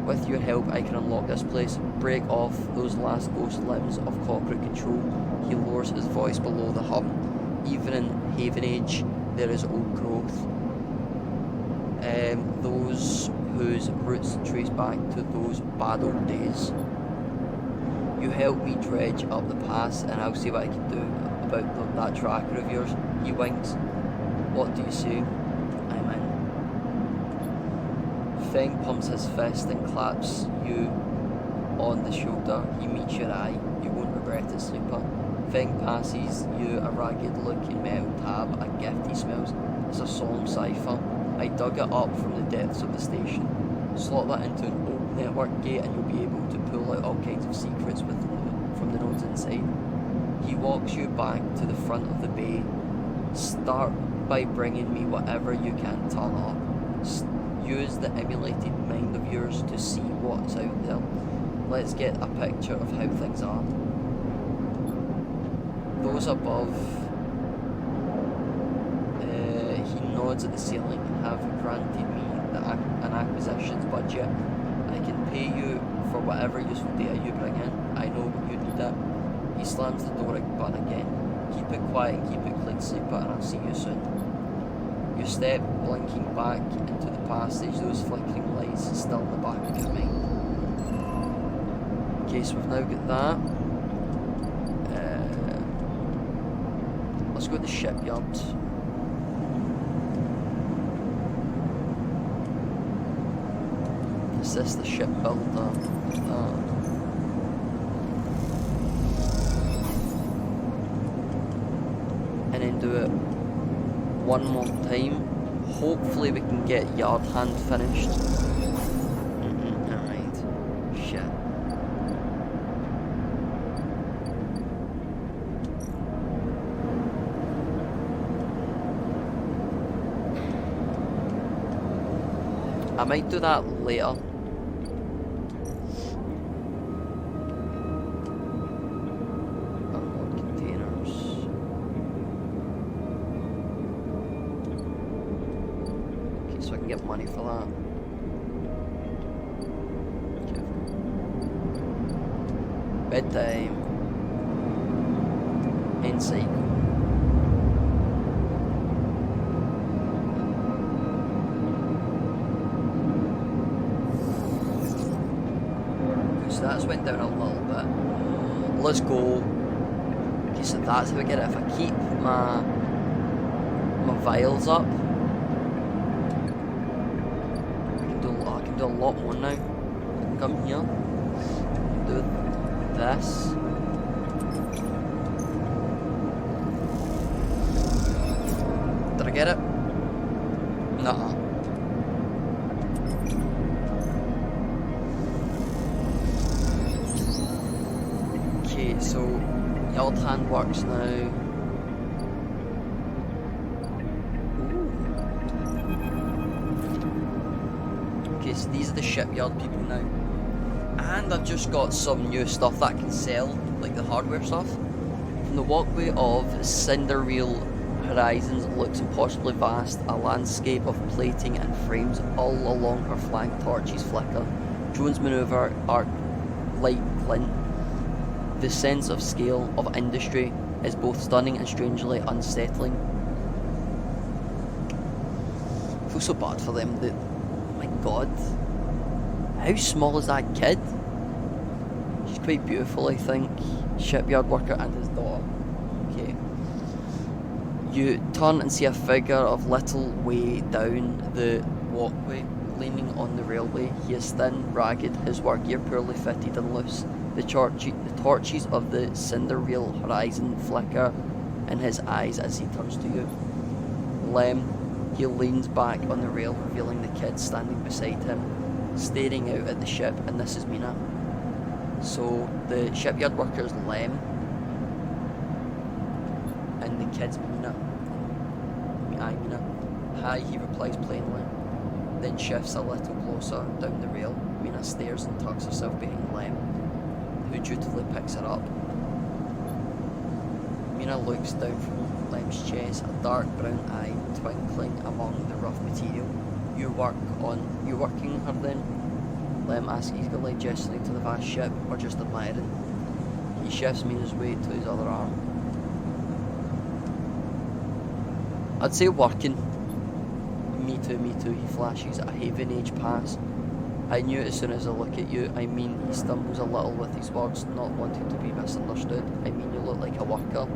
Speaker 1: With your help I can unlock this place, break off those last ghost limbs of corporate control. He lowers his voice below the hum. Even in Havenage there is old growth. Those whose roots trace back to those bad old days. You help me dredge up the past and I'll see what I can do about that tracker of yours. He winks. What do you say? I'm in. Feng pumps his fist and claps you on the shoulder. He meets your eye. You won't regret it, Sleeper. Feng passes you a ragged looking metal tab, a gift he smells. It's a solemn cipher. I dug it up from the depths of the station. Slot that into an old network gate and you'll be able to pull out all kinds of secrets from the nodes inside. He walks you back to the front of the bay. Start by bringing me whatever you can turn up. Use the emulated mind of yours to see what's out there. Let's get a picture of how things are. Those above, he nods at the ceiling, have granted me an acquisitions budget. I can pay you for whatever useful data you bring in. I know you need it. He slams the door button again. Keep it quiet and keep it clean, sleeper, and I'll see you soon. You step blinking back into the passage, those flickering lights still in the back of your mind. Okay, so we've now got that. Let's go to the shipyard. Is this the shipbuilder? And then do it one more time. Hopefully we can get yard hand finished. Alright. Shit. I might do that later. Unload containers. Okay, so I can get money for that. Okay. Bedtime. End cycle. That's went down a little bit. Let's go. Okay, so that's how I get it. If I keep my vials up, I can do a lot more now. I can come here, do this. Did I get it? Nuh-uh. So, yard hand works now. Ooh. Okay, so these are the shipyard people now. And I've just got some new stuff that I can sell, like the hardware stuff. From the walkway of Cinderreal Horizons looks impossibly vast, a landscape of plating and frames all along her flank torches flicker. Drones maneuver arc light glint. The sense of scale of industry is both stunning and strangely unsettling. I feel so bad for them. Oh my god. How small is that kid? She's quite beautiful, I think. Shipyard worker and his daughter. Okay. You turn and see a figure of little way down the walkway, leaning on the railway. He is thin, ragged, his work gear poorly fitted and loose. The torches of the Cinderreal Horizon flicker in his eyes as he turns to you. Lem, he leans back on the rail, revealing the kid standing beside him, staring out at the ship, and this is Mina. So the shipyard worker is Lem, and the kid's Mina. Aye, Mina. Hi, he replies plainly, then shifts a little closer down the rail. Mina stares and tucks herself behind Lem, who dutifully picks her up. Mina looks down from Lem's chest, a dark brown eye twinkling among the rough material. You working her then? Lem asks eagerly, gesturing to the vast ship, or just admiring? He shifts Mina's weight to his other arm. I'd say working. Me too, he flashes a Haven Age pass. I knew it as soon as I look at you. I mean, he stumbles a little with his words, not wanting to be misunderstood. I mean, you look like a worker.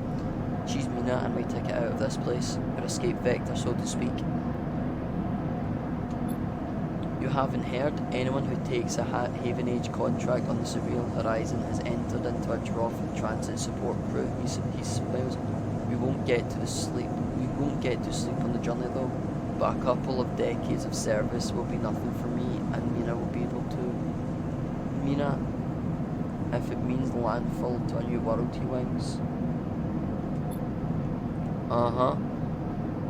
Speaker 1: She's Mina and my ticket out of this place. Your escape vector, so to speak. You haven't heard? Anyone who takes a Haven Age contract on the Surreal Horizon has entered into a draw from transit support crew. He smiles. We won't get to sleep on the journey though. But a couple of decades of service will be nothing for me, and Mina will be able to. Mina, if it means landfall to a new world, he winks.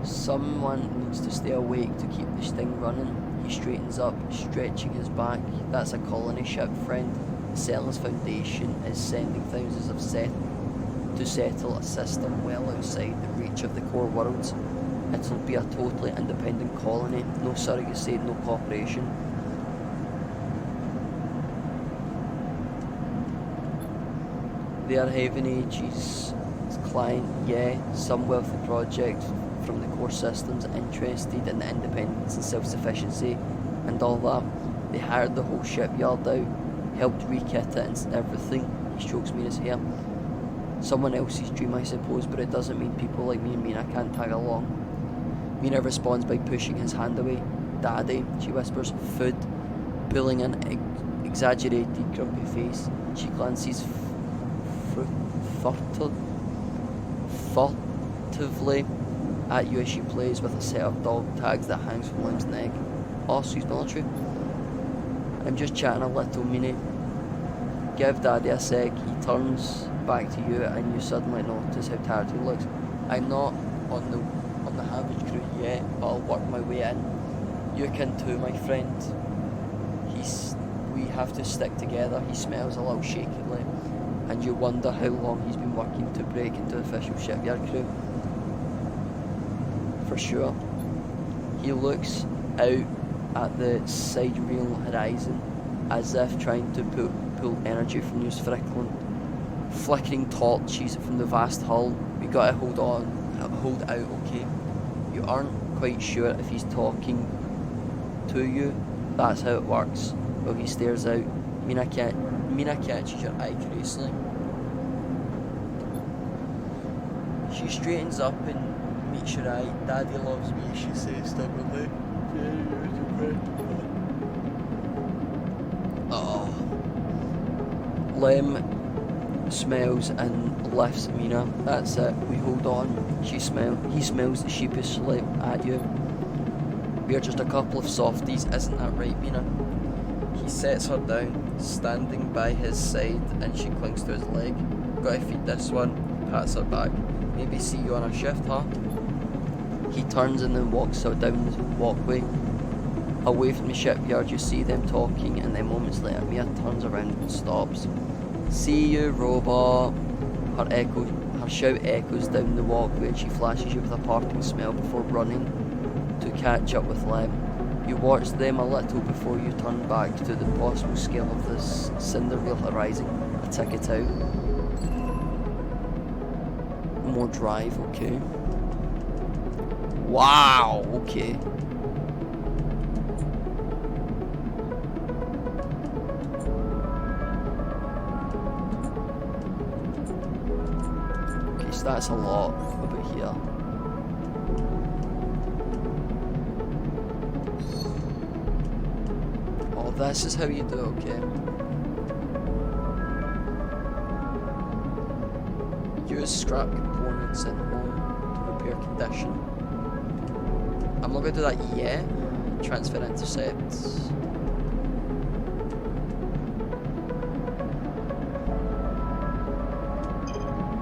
Speaker 1: Someone needs to stay awake to keep this thing running. He straightens up, stretching his back. That's a colony ship, friend. Cellus Foundation is sending thousands of to settle a system well outside the reach of the core worlds. It'll be a totally independent colony, no surrogacy, no cooperation. They are Haven Ages Client, yeah, some wealthy project from the core systems interested in the independence and self-sufficiency and all that. They hired the whole shipyard out, helped re-kit it and everything. He strokes Mina's hair. Someone else's dream, I suppose, but it doesn't mean people like me and Mina can't tag along. Mina responds by pushing his hand away. Daddy, she whispers. Food. Pulling an exaggerated, grumpy face. She glances furtively at you as she plays with a set of dog tags that hangs from Lim's neck. Oh, so he's military. I'm just chatting a little, Mina. Give Daddy a sec. He turns back to you and you suddenly notice how tired he looks. I'm not on the Havage crew yet, but I'll work my way in. You can too, my friend. We have to stick together. He smells a little shakily, and you wonder how long he's been working to break into the official shipyard crew. For sure. He looks out at the sidereal horizon as if trying to pull energy from those flickering torches from the vast hull. We gotta hold out, okay? You aren't quite sure if he's talking to you. That's how it works. Well, he stares out. Mina catches your eye curiously. She straightens up and meets your eye. Daddy loves me, she says stubbornly. Oh. Lem smells and lifts Mina. That's it. We hold on. He smells sheepishly at you. We're just a couple of softies, isn't that right, Mina? He sets her down, standing by his side, and she clings to his leg. Gotta feed this one. Pats her back. Maybe see you on a shift, huh? He turns and then walks her down the walkway. Away from the shipyard, you see them talking, and then moments later, Mia turns around and stops. See you, robot. Her shout echoes down the walkway, and she flashes you with a parting smile before running to catch up with Lem. You watch them a little before you turn back to the possible scale of this Cinderreal horizon. A ticket out. More drive, okay. Wow, okay. Okay, so that's a lot about here. Oh, this is how you do it, okay. Use scrap components in home to repair condition. I'm not going to do that yet. Transfer intercepts.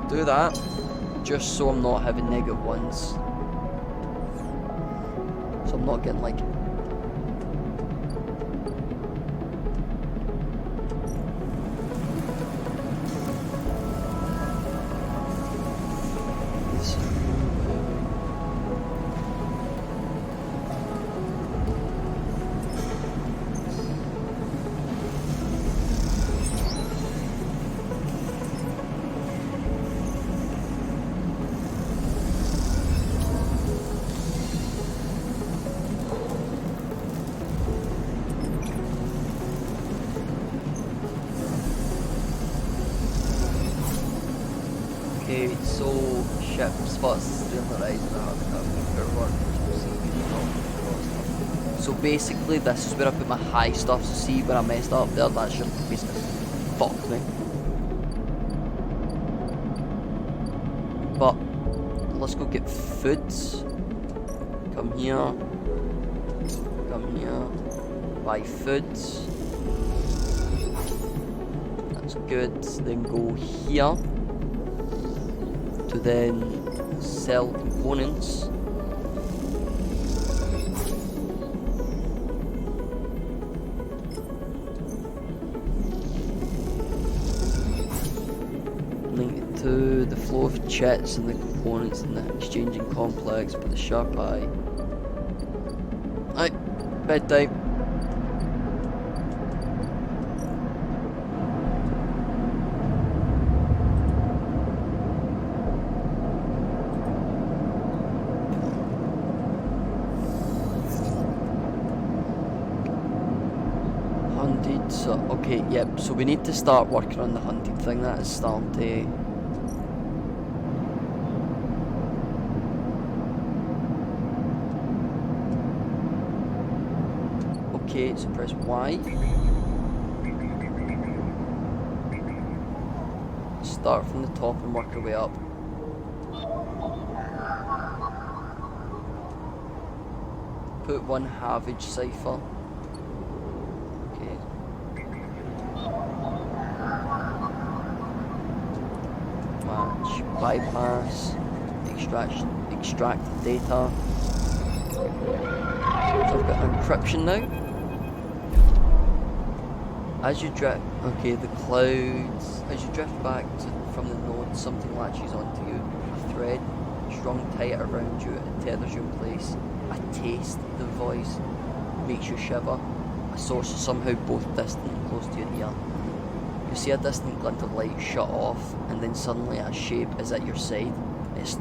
Speaker 1: Do that, just so I'm not having negative ones. So I'm not getting like... Okay, so ship spots the horizon So basically this is where I put my high stuff, so see where I messed up there, that should basically fuck me. But let's go get food. Come here. Buy food. That's good. Then go here. To then sell components. Link it to the flow of chits and the components in the exchanging complex with the sharp eye. Right, bedtime. hunted, so okay, yep, so we need to start working on the hunted thing. That is starting to... Okay, so press Y. Start from the top and work our way up. Put one halvage cipher. Okay. Match, bypass, extract data. So I've got encryption now. As you drift, okay, the clouds. As you drift back from the node, something latches onto you. A thread strung tight around you and tethers you in place. A taste, the voice, makes you shiver. A source is somehow both distant and close to your ear. You see a distant glint of light shut off, and then suddenly a shape is at your side. It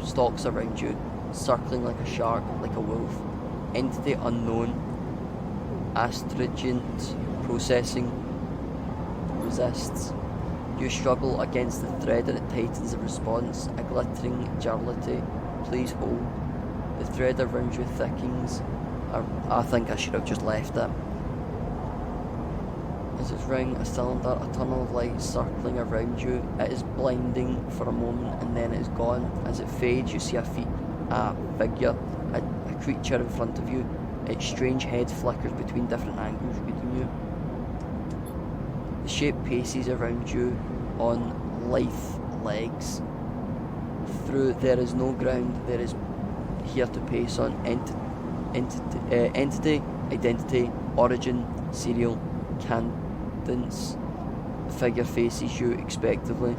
Speaker 1: stalks around you, circling like a shark, like a wolf. Entity unknown. Astringent processing. Resists. You struggle against the thread and it tightens the response. A glittering jollity. Please hold. The thread around you thickens. I think I should have just left it. As its ring, a cylinder, a tunnel of light circling around you. It is blinding for a moment and then it is gone. As it fades, you see a figure, a creature in front of you. Its strange head flickers between different angles, reading you. The shape paces around you on lithe legs. Through there is no ground, there is here to pace on. Entity, identity, origin, serial, cadence. The figure faces you expectantly.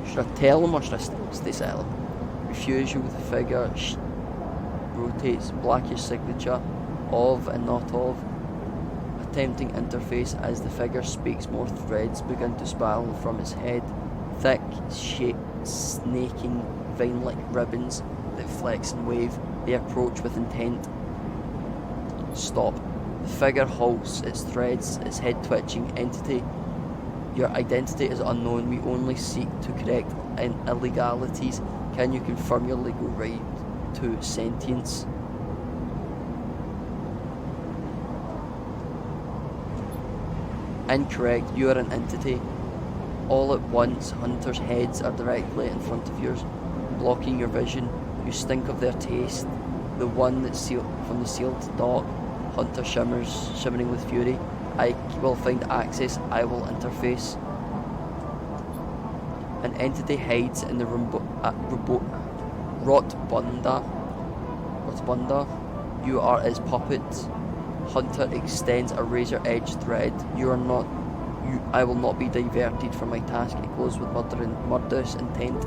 Speaker 1: Should I tell him or should I stay silent? Refuse you with the figure. Rotates, blackish signature, of and not of. A tempting interface as the figure speaks, more threads begin to spiral from its head. Thick, snaking, vine-like ribbons that flex and wave. They approach with intent. Stop. The figure halts, its threads, its head twitching. Entity. Your identity is unknown. We only seek to correct illegalities. Can you confirm your legal right to sentience? Incorrect. You are an entity. All at once, hunters' heads are directly in front of yours, blocking your vision. You stink of their taste. The one that's sealed from the sealed dock. Hunter shimmering with fury. I will find access. I will interface. An entity hides in the Rotbunda. You are his puppet. Hunter extends a razor-edged thread. I will not be diverted from my task. It glows with murderous intent.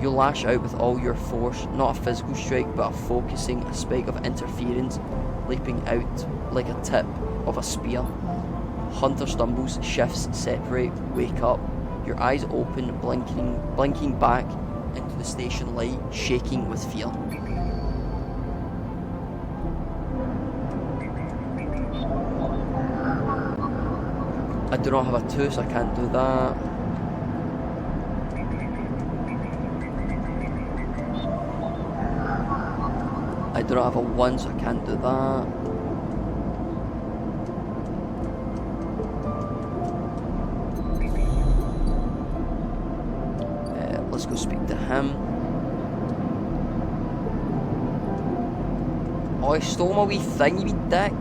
Speaker 1: You lash out with all your force, not a physical strike, but a spike of interference, leaping out like a tip of a spear. Hunter stumbles, shifts, separate, wake up. Your eyes open, blinking back into the station light, shaking with fear. I do not have a 2, so I can't do that. I do not have a 1, so I can't do that. Let's go speak to him. Oh, he stole my wee thing, you wee dick.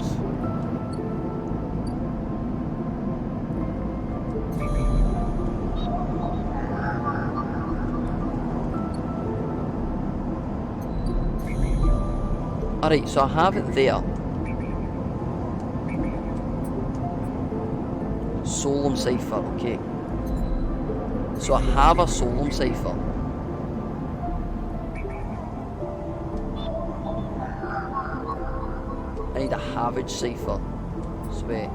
Speaker 1: Alright, so I have it there. Solemn cipher, okay. So I have a solemn cipher. I need a havage cipher. Sweet.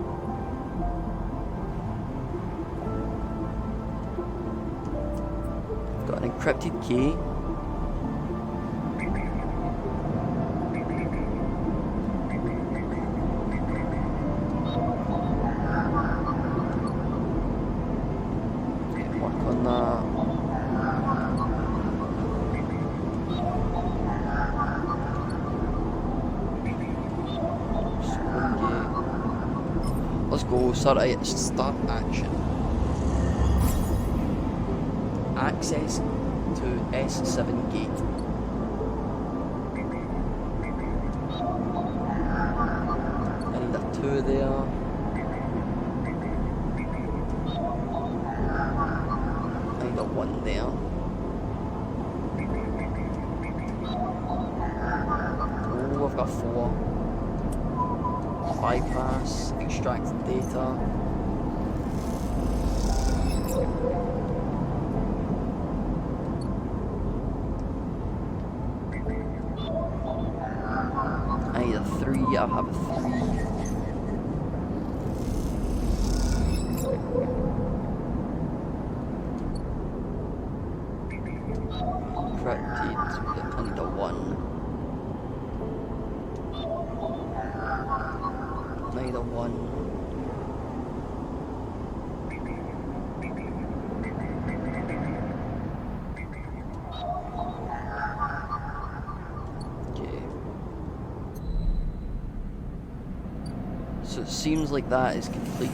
Speaker 1: I've got an encrypted key. go. Start action. Access to S7 gate. I need a 2 there. I need a 1 there. Oh, I've got 4. Bypass, extract data. I need a 3, I'll have a 3. Corrected, I need a 1. I need a 1. So it seems like that is completed.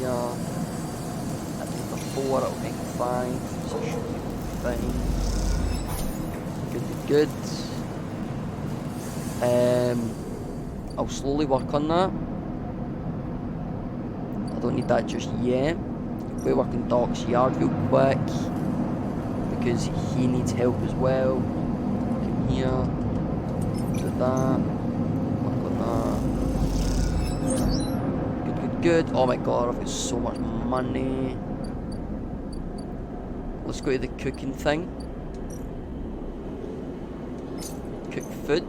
Speaker 1: Yeah. I think the 4, it'll make 5, so it should be fine. Good. I'll slowly work on that. I don't need that just yet. We work on Doc's yard real quick, because he needs help as well. Come here. Do that. Work on that. Good. Oh my god, I've got so much money. Let's go to the cooking thing. Cook food.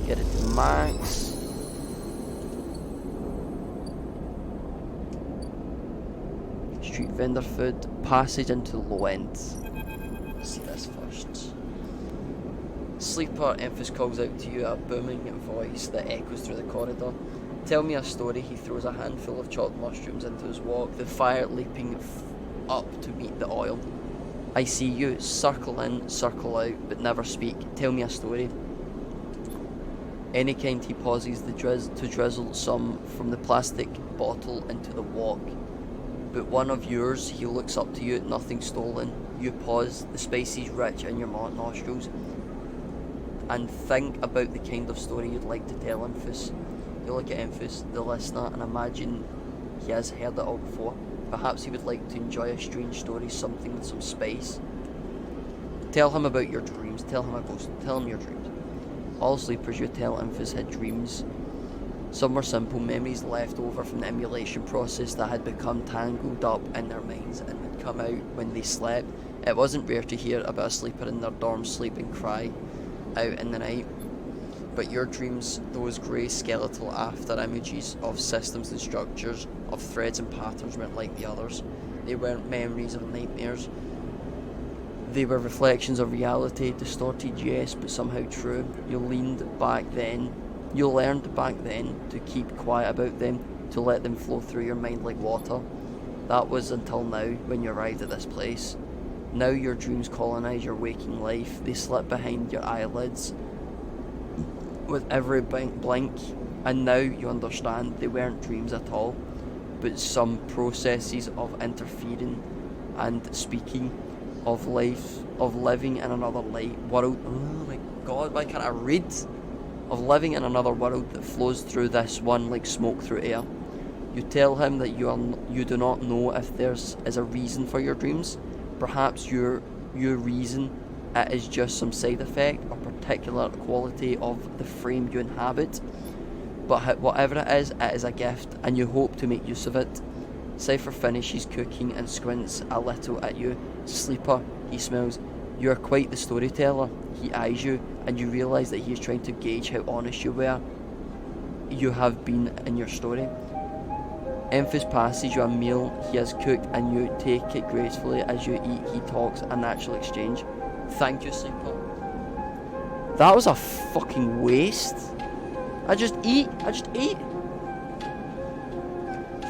Speaker 1: Get it to max. Street vendor food. Passage into the low end. Let's see this first. Sleeper, Enfys calls out to you, a booming voice that echoes through the corridor. Tell me a story. He throws a handful of chopped mushrooms into his wok, the fire leaping up to meet the oil. I see you. Circle in, circle out, but never speak. Tell me a story. Any kind. He pauses to drizzle some from the plastic bottle into the wok. But one of yours. He looks up to you, nothing stolen. You pause, the spices rich in your nostrils, and think about the kind of story you'd like to tell Enfys. You look at Enfys, the listener, and imagine he has heard it all before. Perhaps he would like to enjoy a strange story, something with some spice. Tell him about your dreams. Tell him a ghost. Tell him your dreams. All sleepers, you tell Enfys, had dreams. Some were simple memories left over from the emulation process that had become tangled up in their minds and would come out when they slept. It wasn't rare to hear about a sleeper in their dorm sleep and cry out in the night. But your dreams, those grey skeletal after images of systems and structures, of threads and patterns, weren't like the others. They weren't memories of nightmares. They were reflections of reality, distorted, yes, but somehow true. You learned back then to keep quiet about them, to let them flow through your mind like water. That was until now, when you arrived at this place. Now your dreams colonize your waking life. They slip behind your eyelids with every blink, and now you understand they weren't dreams at all, but some processes of interfering and speaking of life, of living in another world. Oh my god, why can't I read? Of living in another world that flows through this one like smoke through air. You tell him that you do not know if there is a reason for your dreams. Perhaps your reason, it is just some side effect or particular quality of the frame you inhabit. But whatever it is a gift, and you hope to make use of it. Cypher finishes cooking and squints a little at you. Sleeper, he smells. You are quite the storyteller. He eyes you, and you realise that he is trying to gauge how honest you have been in your story. Enfys passes you a meal he has cooked, and you take it gracefully. As you eat, he talks, a natural exchange. Thank you, Sleeper. That was a fucking waste. I just eat.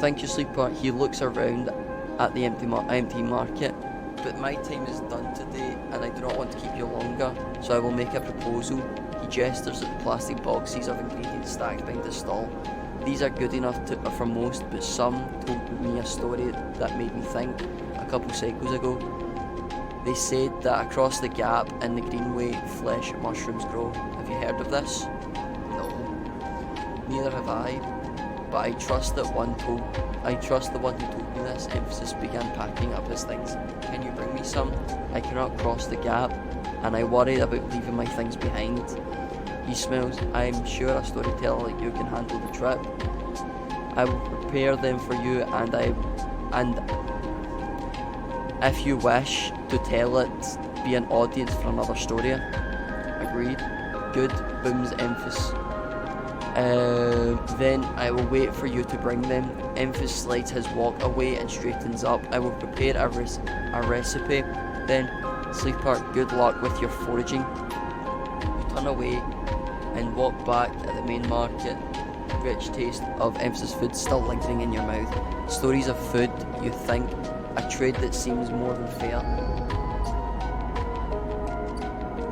Speaker 1: Thank you, Sleeper. He looks around at the empty market. But my time is done today, and I do not want to keep you longer, so I will make a proposal. He gestures at the plastic boxes of ingredients stacked behind the stall. These are good enough for most, but some told me a story that made me think. A couple cycles ago, they said that across the gap in the Greenway, flesh mushrooms grow. Have you heard of this? No. Neither have I. But I trust the one who told me this. Emphasis began packing up his things. Can you bring me some? I cannot cross the gap, and I worry about leaving my things behind. He smiles. I'm sure a storyteller like you can handle the trip. I will prepare them for you, and if you wish to tell it, be an audience for another story. Agreed. Good, booms Emphasis. Then I will wait for you to bring them. Emphasis slides his walk away and straightens up. I will prepare a recipe. Then, Sleeper, good luck with your foraging. You turn away and walk back at the main market. Rich taste of Emphasis food still lingering in your mouth. Stories of food, you think, a trade that seems more than fair.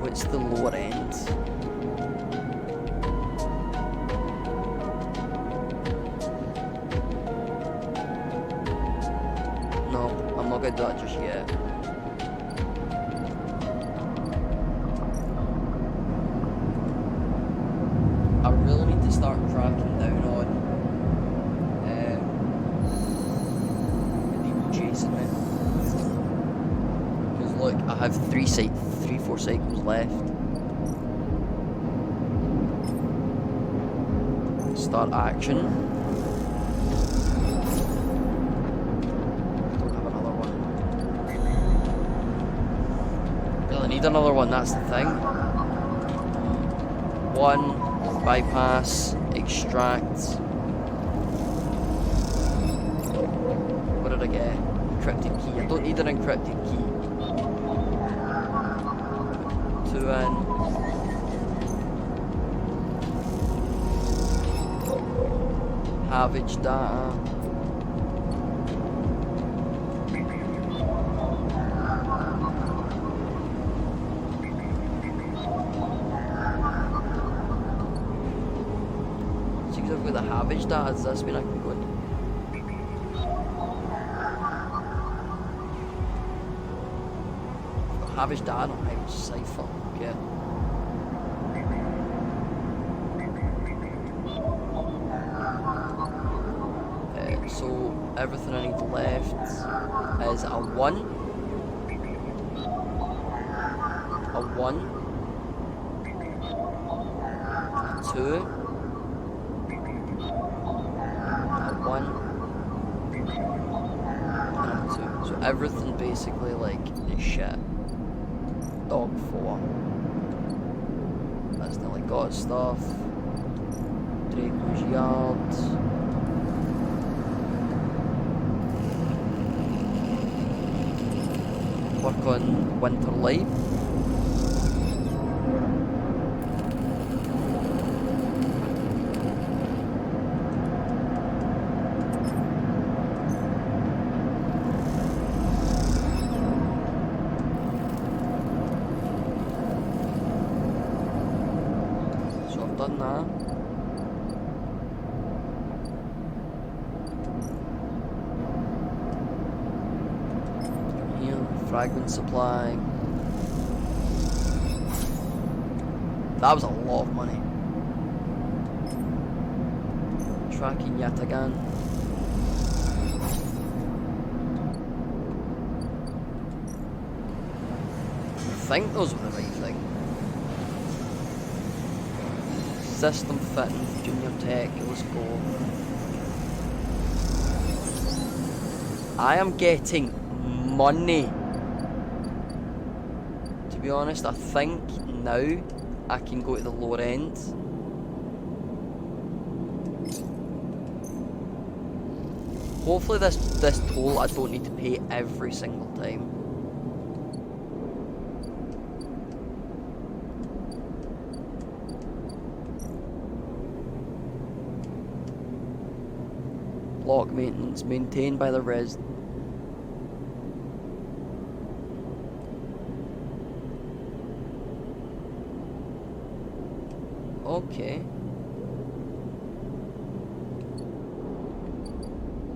Speaker 1: What's the lower end? No, I'm not gonna do that just yet. I really need to start cracking down on the people chasing me. Because look, I have 4 cycles left. Start action. Don't have another one. Really need another one, that's the thing. 1, bypass, extract. What did I get? Encrypted key. I don't need an encrypted key. 2 in. Havage data. Seems I've got the Havage data. Does this mean I can go in? Havage data on my cipher. Okay. So everything I need left is a 1, a 1, a 2, a 1, and a 2. So everything basically like is shit. Dog 4. That's nearly got stuff. Draco's Yard. Work on Winter Light. So I've done that. Fragment supply. That was a lot of money. Tracking yet again. I think those were the right thing. System fitting, junior tech, let's go. I am getting money. To be honest, I think now I can go to the lower end. Hopefully this toll I don't need to pay every single time. Block maintenance maintained by the resident. Okay.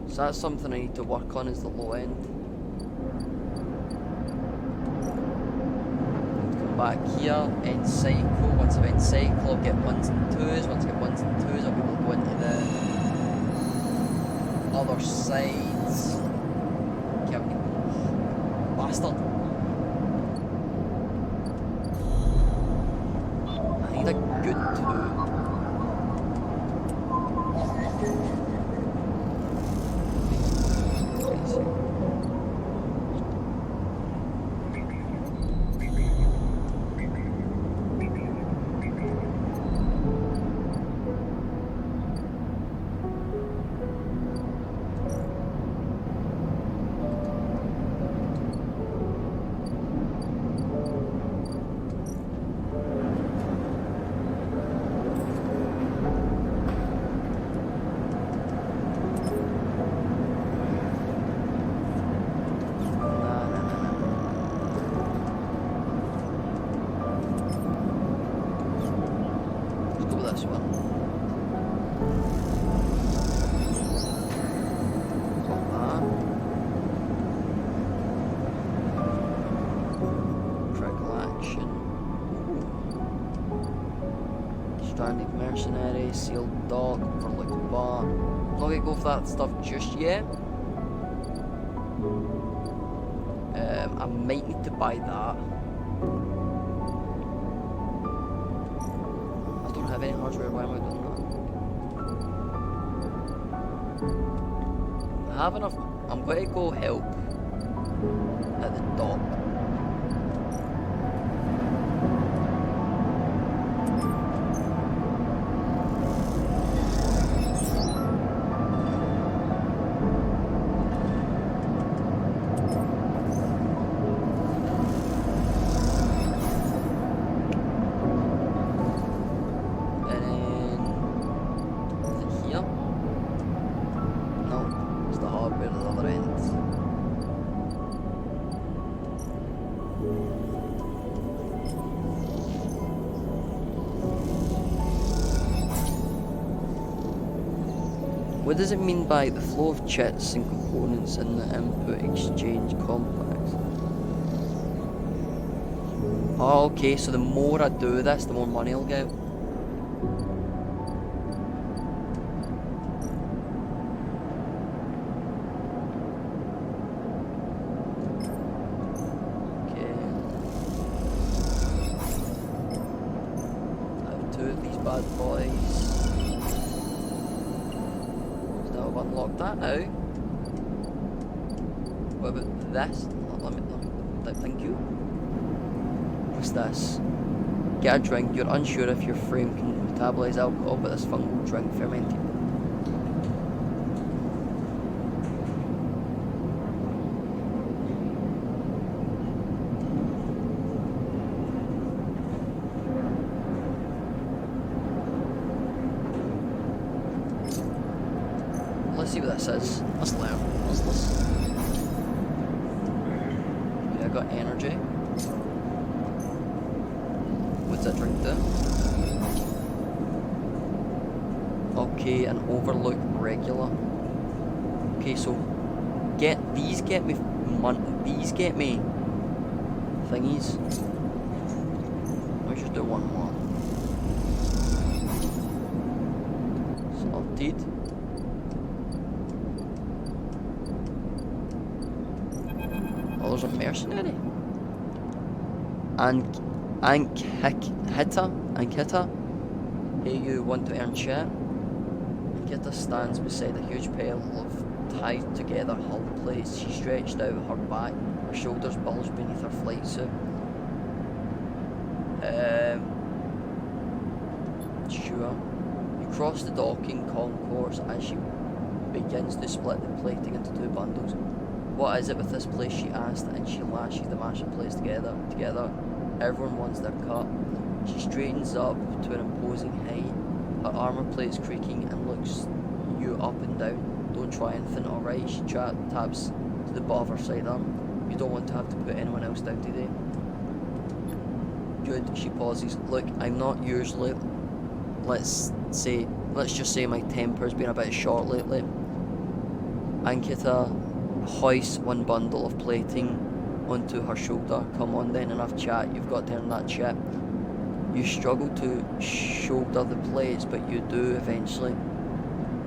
Speaker 1: So that's something I need to work on, is the low end. Come back here, end cycle. Once I've end cycle, I'll get 1s and 2s. Once I get 1s and 2s, I'll be able to go into the other sides. Bastard. I need a good 2. Stranded mercenary, sealed dock, overlooked bar. I'm not gonna go for that stuff just yet. I might need to buy that. I don't have any hardware, why am I doing that? I have enough. I'm going to go help at the dock. What does it mean by the flow of chits and components in the input exchange complex? Oh, okay, so the more I do this, the more money I'll get. Okay. I have 2 of these bad boys. Unlock that now. What about this? Let me thank you. What's this? Get a drink. You're unsure if your frame can metabolize alcohol, but this fungal drink fermented. Let's see what that says. Let's learn. Let's. Okay, I got energy. What's that drink do? Okay, an overlook regular. Okay, so these get me thingies. Let's just do one more. Sorted. Oh, there's a mercenary. Ankita. Hey, you want to earn chat? Ankita stands beside a huge pile of tied together hull plates. She stretched out her back. Her shoulders bulged beneath her flight suit. Sure. You cross the docking concourse as she begins to split the plating into 2 bundles. What is it with this place, she asked, and she lashes the mashed plates together. Everyone wants their cut. She straightens up to an imposing height. Her armor plates creaking and looks you up and down. Don't try anything, alright? She taps to the butt of her sidearm. You don't want to have to put anyone else down today. Good, she pauses. Look, I'm not usually let's just say my temper's been a bit short lately. Ankita hoists one bundle of plating onto her shoulder. Come on then, enough chat, you've got to earn that chip. You struggle to shoulder the plates, but you do eventually.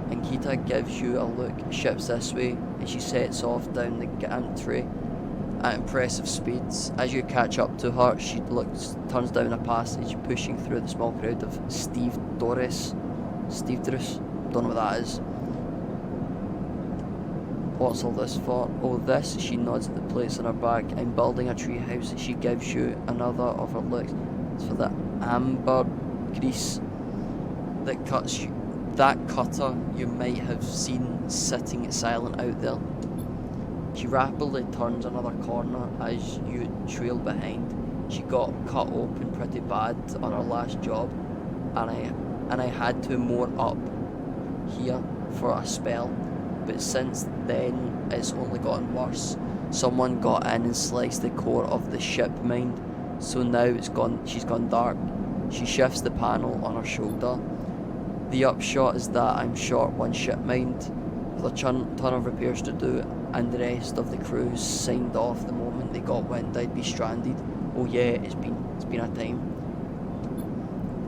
Speaker 1: Ankita gives you a look, ships this way, and she sets off down the gantry at impressive speeds. As you catch up to her, she turns down a passage, pushing through the small crowd of Stevedores, don't know what that is. What's all this for? Oh, this, she nods at the plates on her back. I'm building a tree house. She gives you another of her looks. It's for the ambergris that cuts you. That cutter you might have seen sitting silent out there. She rapidly turns another corner as you trail behind. She got cut open pretty bad on her last job, and I had to moor up here for a spell. But since then, it's only gotten worse. Someone got in and sliced the core of the ship mind, so now she's gone dark. She shifts the panel on her shoulder. The upshot is that I'm short one ship mind, with a ton of repairs to do, and the rest of the crew signed off the moment they got wind I'd be stranded. Oh yeah, it's been a time.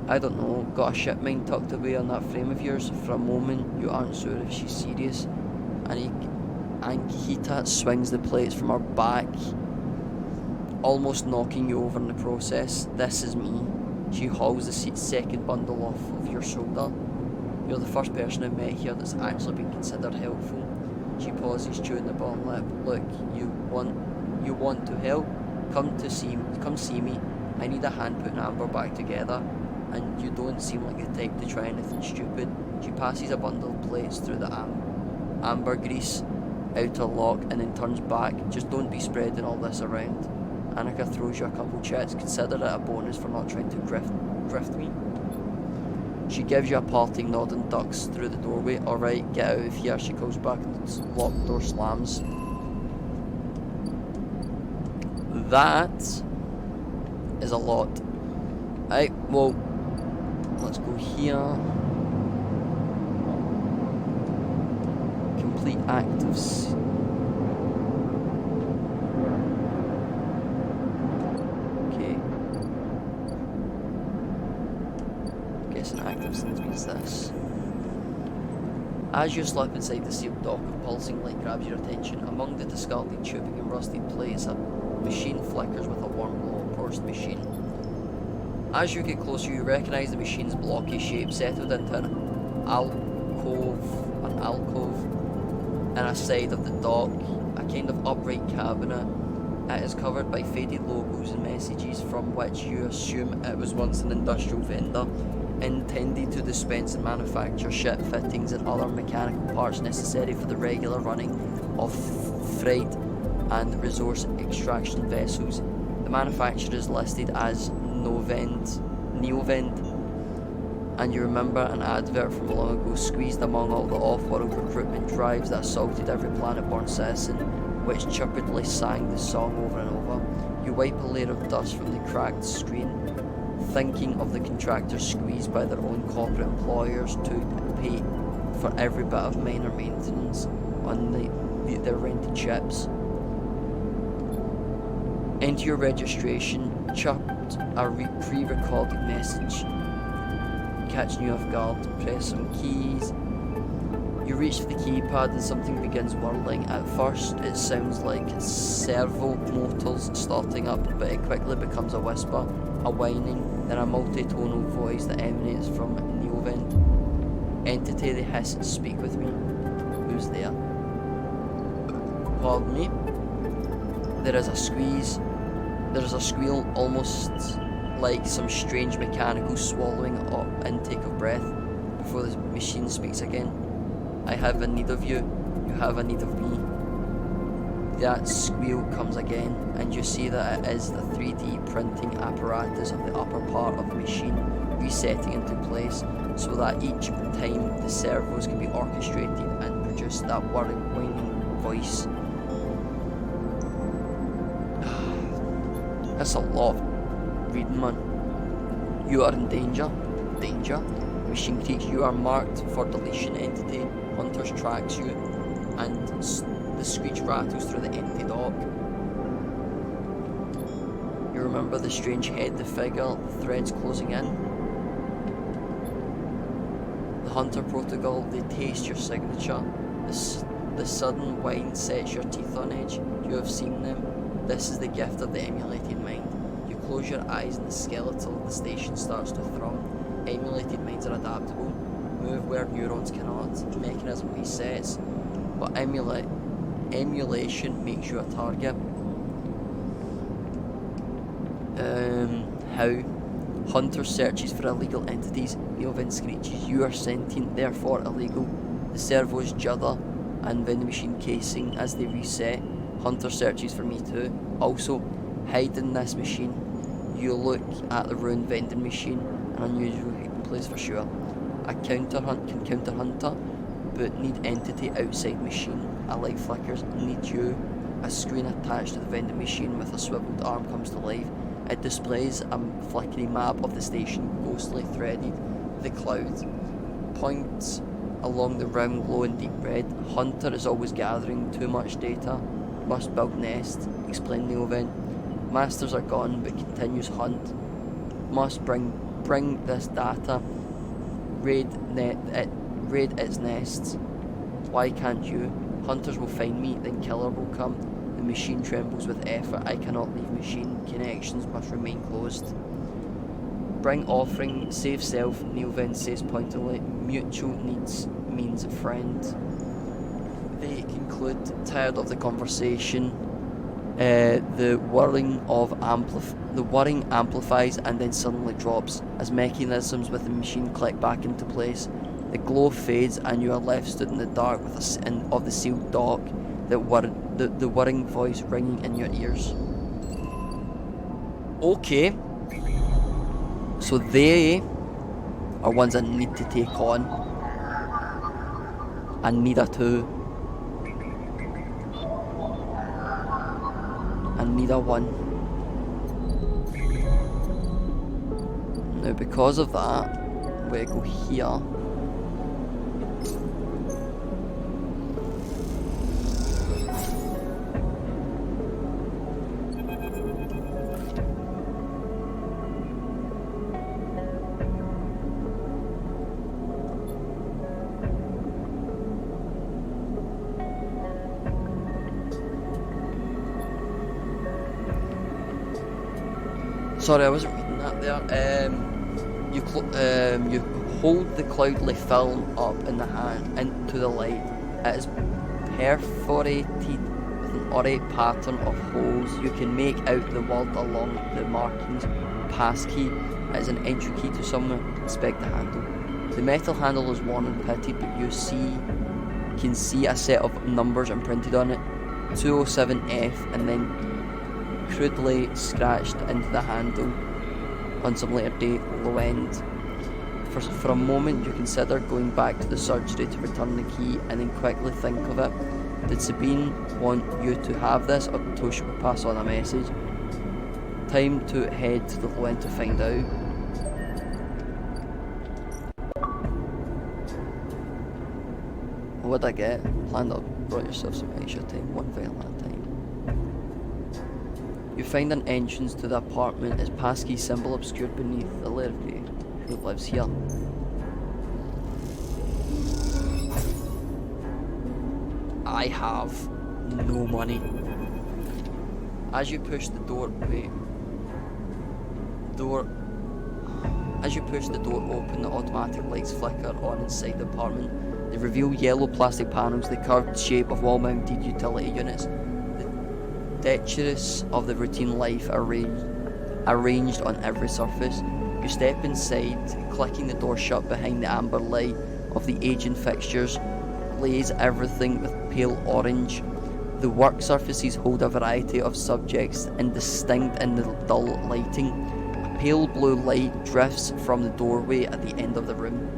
Speaker 1: I don't know, got a ship mind tucked away on that frame of yours? For a moment, you aren't sure if she's serious. Ankita swings the plates from her back, almost knocking you over in the process. This is me. She hauls the second bundle off of your shoulder. You're the first person I've met here that's actually been considered helpful. She pauses, chewing the bottom lip. Look, you want to help? Come see me. I need a hand putting Amber back together, and you don't seem like the type to try anything stupid. She passes a bundle of plates through the ambergris outer lock and then turns back. Just don't be spreading all this around. Annika throws you a couple chits. Consider it a bonus for not trying to grift me. She gives you a parting nod and ducks through the doorway. Alright, get out of here, she calls back, and the locked door slams. That is a lot. Right, well, let's go here. Complete active. An active sentence means this. As you slip inside the sealed dock, a pulsing light grabs your attention. Among the discarded tubing and rusted plates, a machine flickers with a warm glow. Approach the machine. As you get closer, you recognise the machine's blocky shape, settled into an alcove in a side of the dock, a kind of upright cabinet. It is covered by faded logos and messages from which you assume it was once an industrial vendor, intended to dispense and manufacture ship fittings and other mechanical parts necessary for the regular running of freight and resource extraction vessels. The manufacturer is listed as Neovend, and you remember an advert from long ago squeezed among all the off-world recruitment drives that assaulted every planet-born citizen, which chirpingly sang the song over and over. You wipe a layer of dust from the cracked screen, thinking of the contractors squeezed by their own corporate employers to pay for every bit of minor maintenance on their rented ships. Enter your registration, chirped a pre-recorded message, catching you off guard. Press some keys. You reach for the keypad and something begins whirling. At first it sounds like servo motors starting up, but it quickly becomes a whisper, a whining, then a multi-tonal voice that emanates from Neovend. Entity, they hiss, speak with me. Who's there? Pardon me? There is a squeal, almost like some strange mechanical swallowing or intake of breath, before the machine speaks again. I have a need of you, you have a need of me. That squeal comes again, and you see that it is the 3D printing apparatus of the upper part of the machine resetting into place, so that each time the servos can be orchestrated and produce that whining voice. That's a lot of reading, man. You are in danger. Danger? Machine creates. You are marked for deletion. Entity Hunters tracks you, and the screech rattles through the empty dock. You remember the strange head, the figure, the threads closing in. The Hunter protocol, they taste your signature. The sudden whine sets your teeth on edge. You have seen them. This is the gift of the emulated mind. You close your eyes and the skeleton of the station starts to thrum. Emulated minds are adaptable. Move where neurons cannot. The mechanism resets. But emulation makes you a target. How? Hunter searches for illegal entities. Neovin screeches, you are sentient, therefore illegal. The servos judder and vending machine casing as they reset. Hunter searches for me too. Also, hide in this machine. You look at the ruined vending machine, an unusual hiding place for sure. A counter hunt can counter Hunter, but need entity outside machine. A light flickers, need you. A screen attached to the vending machine with a swiveled arm comes to life. It displays a flickering map of the station, ghostly threaded with the clouds. Points along the rim glow in deep red. Hunter is always gathering too much data. Must build nest. Explain Neovin. Masters are gone, but continues hunt. Must bring this data. Raid its nests. Why can't you? Hunters will find me, then killer will come. The machine trembles with effort. I cannot leave machine. Connections must remain closed. Bring offering. Save self. Neovin says pointedly. Mutual needs means a friend. They conclude, tired of the conversation. The whirring amplifies and then suddenly drops as mechanisms within the machine click back into place. The glow fades and you are left stood in the dark of the sealed dock. The whirring voice ringing in your ears. Okay, so they are ones I need to take on. I need a two. I need a one. Now because of that, we go here. Sorry, I wasn't reading that there. You hold the cloudly film up in the hand into the light. It is perforated with an ornate pattern of holes. You can make out the word along the markings. Passkey is an entry key to somewhere. Inspect the handle. The metal handle is worn and pitted, but you can see a set of numbers imprinted on it. 207F, and then crudely scratched into the handle on some later date low end. For a moment you consider going back to the surgery to return the key and then quickly think of it. Did Sabine want you to have this, or Tosh will pass on a message? Time to head to the low end to find out. What would I get? Planned up, brought yourself some extra time, one vial at a time. You find an entrance to the apartment, its passkey symbol obscured beneath the livery. Who lives here? I have no money. As you push the door open, the automatic lights flicker on inside the apartment. They reveal yellow plastic panels, the curved shape of wall-mounted utility units. Detritus of the routine life arranged on every surface. You step inside, clicking the door shut behind the amber light of the aging fixtures, glaze everything with pale orange. The work surfaces hold a variety of subjects, indistinct in the dull lighting. A pale blue light drifts from the doorway at the end of the room.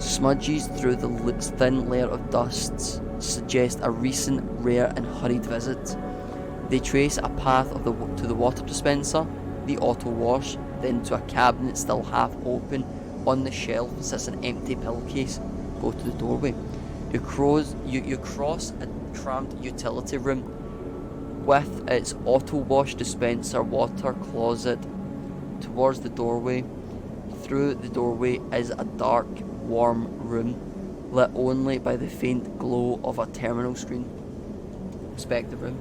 Speaker 1: Smudges through the thin layer of dusts suggest a recent, rare and hurried visit. They trace a path to the water dispenser, the auto wash, into a cabinet still half open. On the shelf sits an empty pillowcase. Go to the doorway. You cross a cramped utility room with its auto wash dispenser, water closet. Towards the doorway. Through the doorway is a dark, warm room, lit only by the faint glow of a terminal screen. Inspect the room.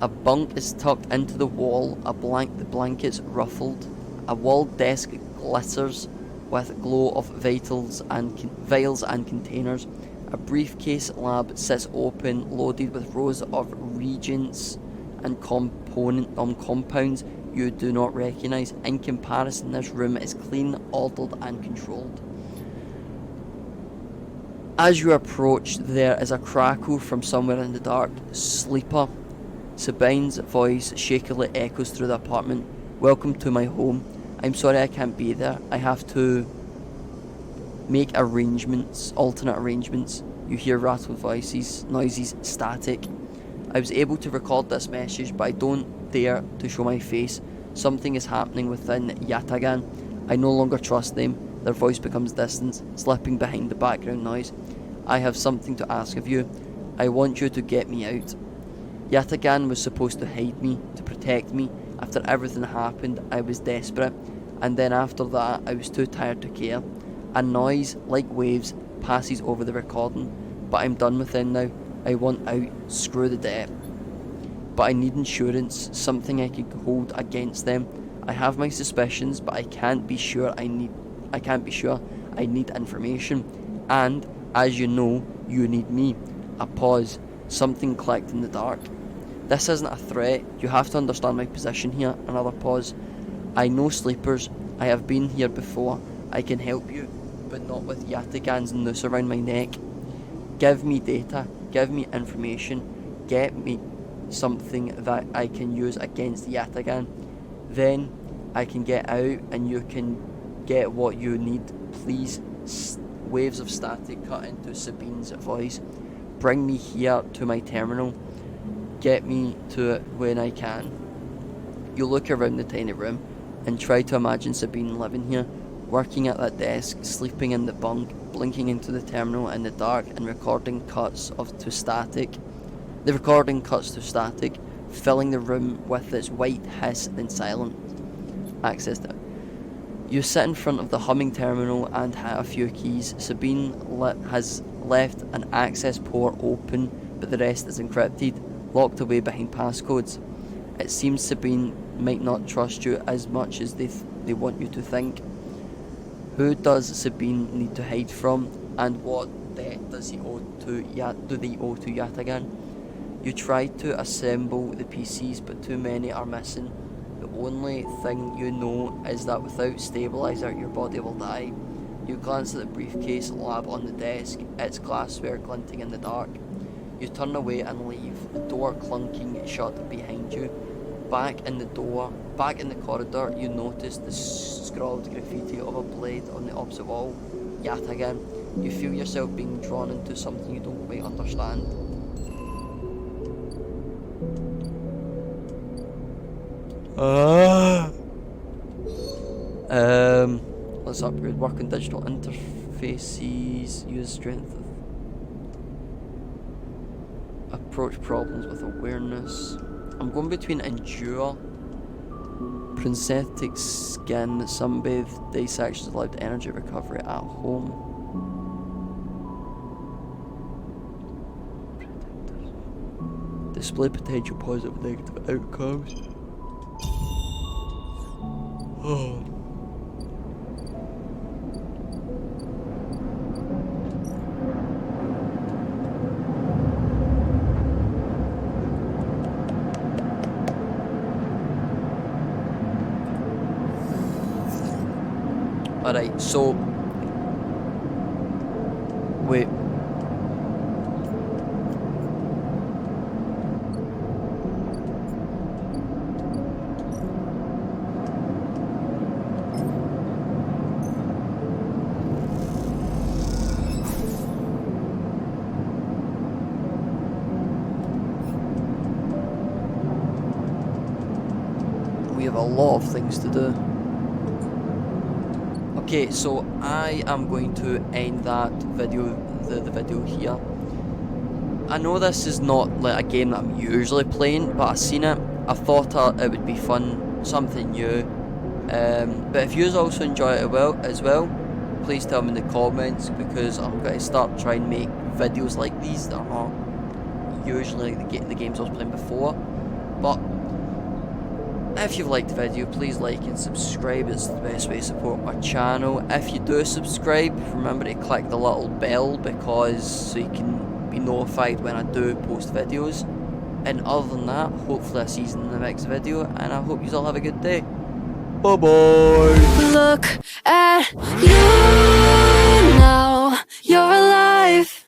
Speaker 1: A bunk is tucked into the wall, the blankets ruffled. A wall desk glitters with glow of vials and containers. A briefcase lab sits open, loaded with rows of reagents and compounds you do not recognise. In comparison, this room is clean, ordered and controlled. As you approach, there is a crackle from somewhere in the dark. Sleeper. Sabine's voice shakily echoes through the apartment. Welcome to my home. I'm sorry I can't be there. I have to make alternate arrangements. You hear rattled voices, noises, static. I was able to record this message, but I don't dare to show my face. Something is happening within Yatagan. I no longer trust them. Their voice becomes distant, slipping behind the background noise. I have something to ask of you. I want you to get me out. Yatagan was supposed to hide me, to protect me. After everything happened, I was desperate, and then after that, I was too tired to care. A noise, like waves, passes over the recording, but I'm done with it now. I want out, screw the debt. But I need insurance, something I can hold against them. I have my suspicions, but I can't be sure. I need information, and as you know, you need me. A pause. Something clicked in the dark. This isn't a threat. You have to understand my position here. Another pause. I know sleepers. I have been here before. I can help you, but not with Yatagan's noose around my neck. Give me data. Give me information. Get me something that I can use against Yatagan. Then I can get out and you can get what you need. Please. Waves of static cut into Sabine's voice. Bring me here to my terminal. Get me to it when I can. You look around the tiny room and try to imagine Sabine living here, working at that desk, sleeping in the bunk, blinking into the terminal in the dark, and recording cuts to static. The recording cuts to static, filling the room with its white hiss, then silent. Access to it. You sit in front of the humming terminal and hit a few keys. Sabine has left an access port open, but the rest is encrypted, locked away behind passcodes. It seems Sabine might not trust you as much as they want you to think. Who does Sabine need to hide from, and what debt does he owe to Yatagan? You try to assemble the pieces, but too many are missing. The only thing you know is that without stabilizer, your body will die. You glance at the briefcase lab on the desk, its glassware glinting in the dark. You turn away and leave, the door clunking shut behind you. Back in the corridor, you notice the scrawled graffiti of a blade on the opposite wall. Yatagan. You feel yourself being drawn into something you don't quite understand. Let's upgrade. Work on digital interfaces. Use strength. Approach problems with awareness. I'm going between endure, prosthetic skin, sunbathe, dissections allowed energy recovery at home. Display potential positive and negative outcomes. Oh. Alright, so wait. We have a lot of things to do. Okay, so I am going to end that video, the video here. I know this is not like a game that I'm usually playing, but I seen it. I thought it would be fun, something new. But if you also enjoy it as well, please tell me in the comments, because I'm going to start trying to make videos like these that are not usually like the games I was playing before. But if you've liked the video, please like and subscribe. It's the best way to support my channel. If you do subscribe, remember to click the little bell, so you can be notified when I do post videos. And other than that, hopefully I'll see you in the next video, and I hope you all have a good day. Bye bye.
Speaker 2: Look at you now, you're alive.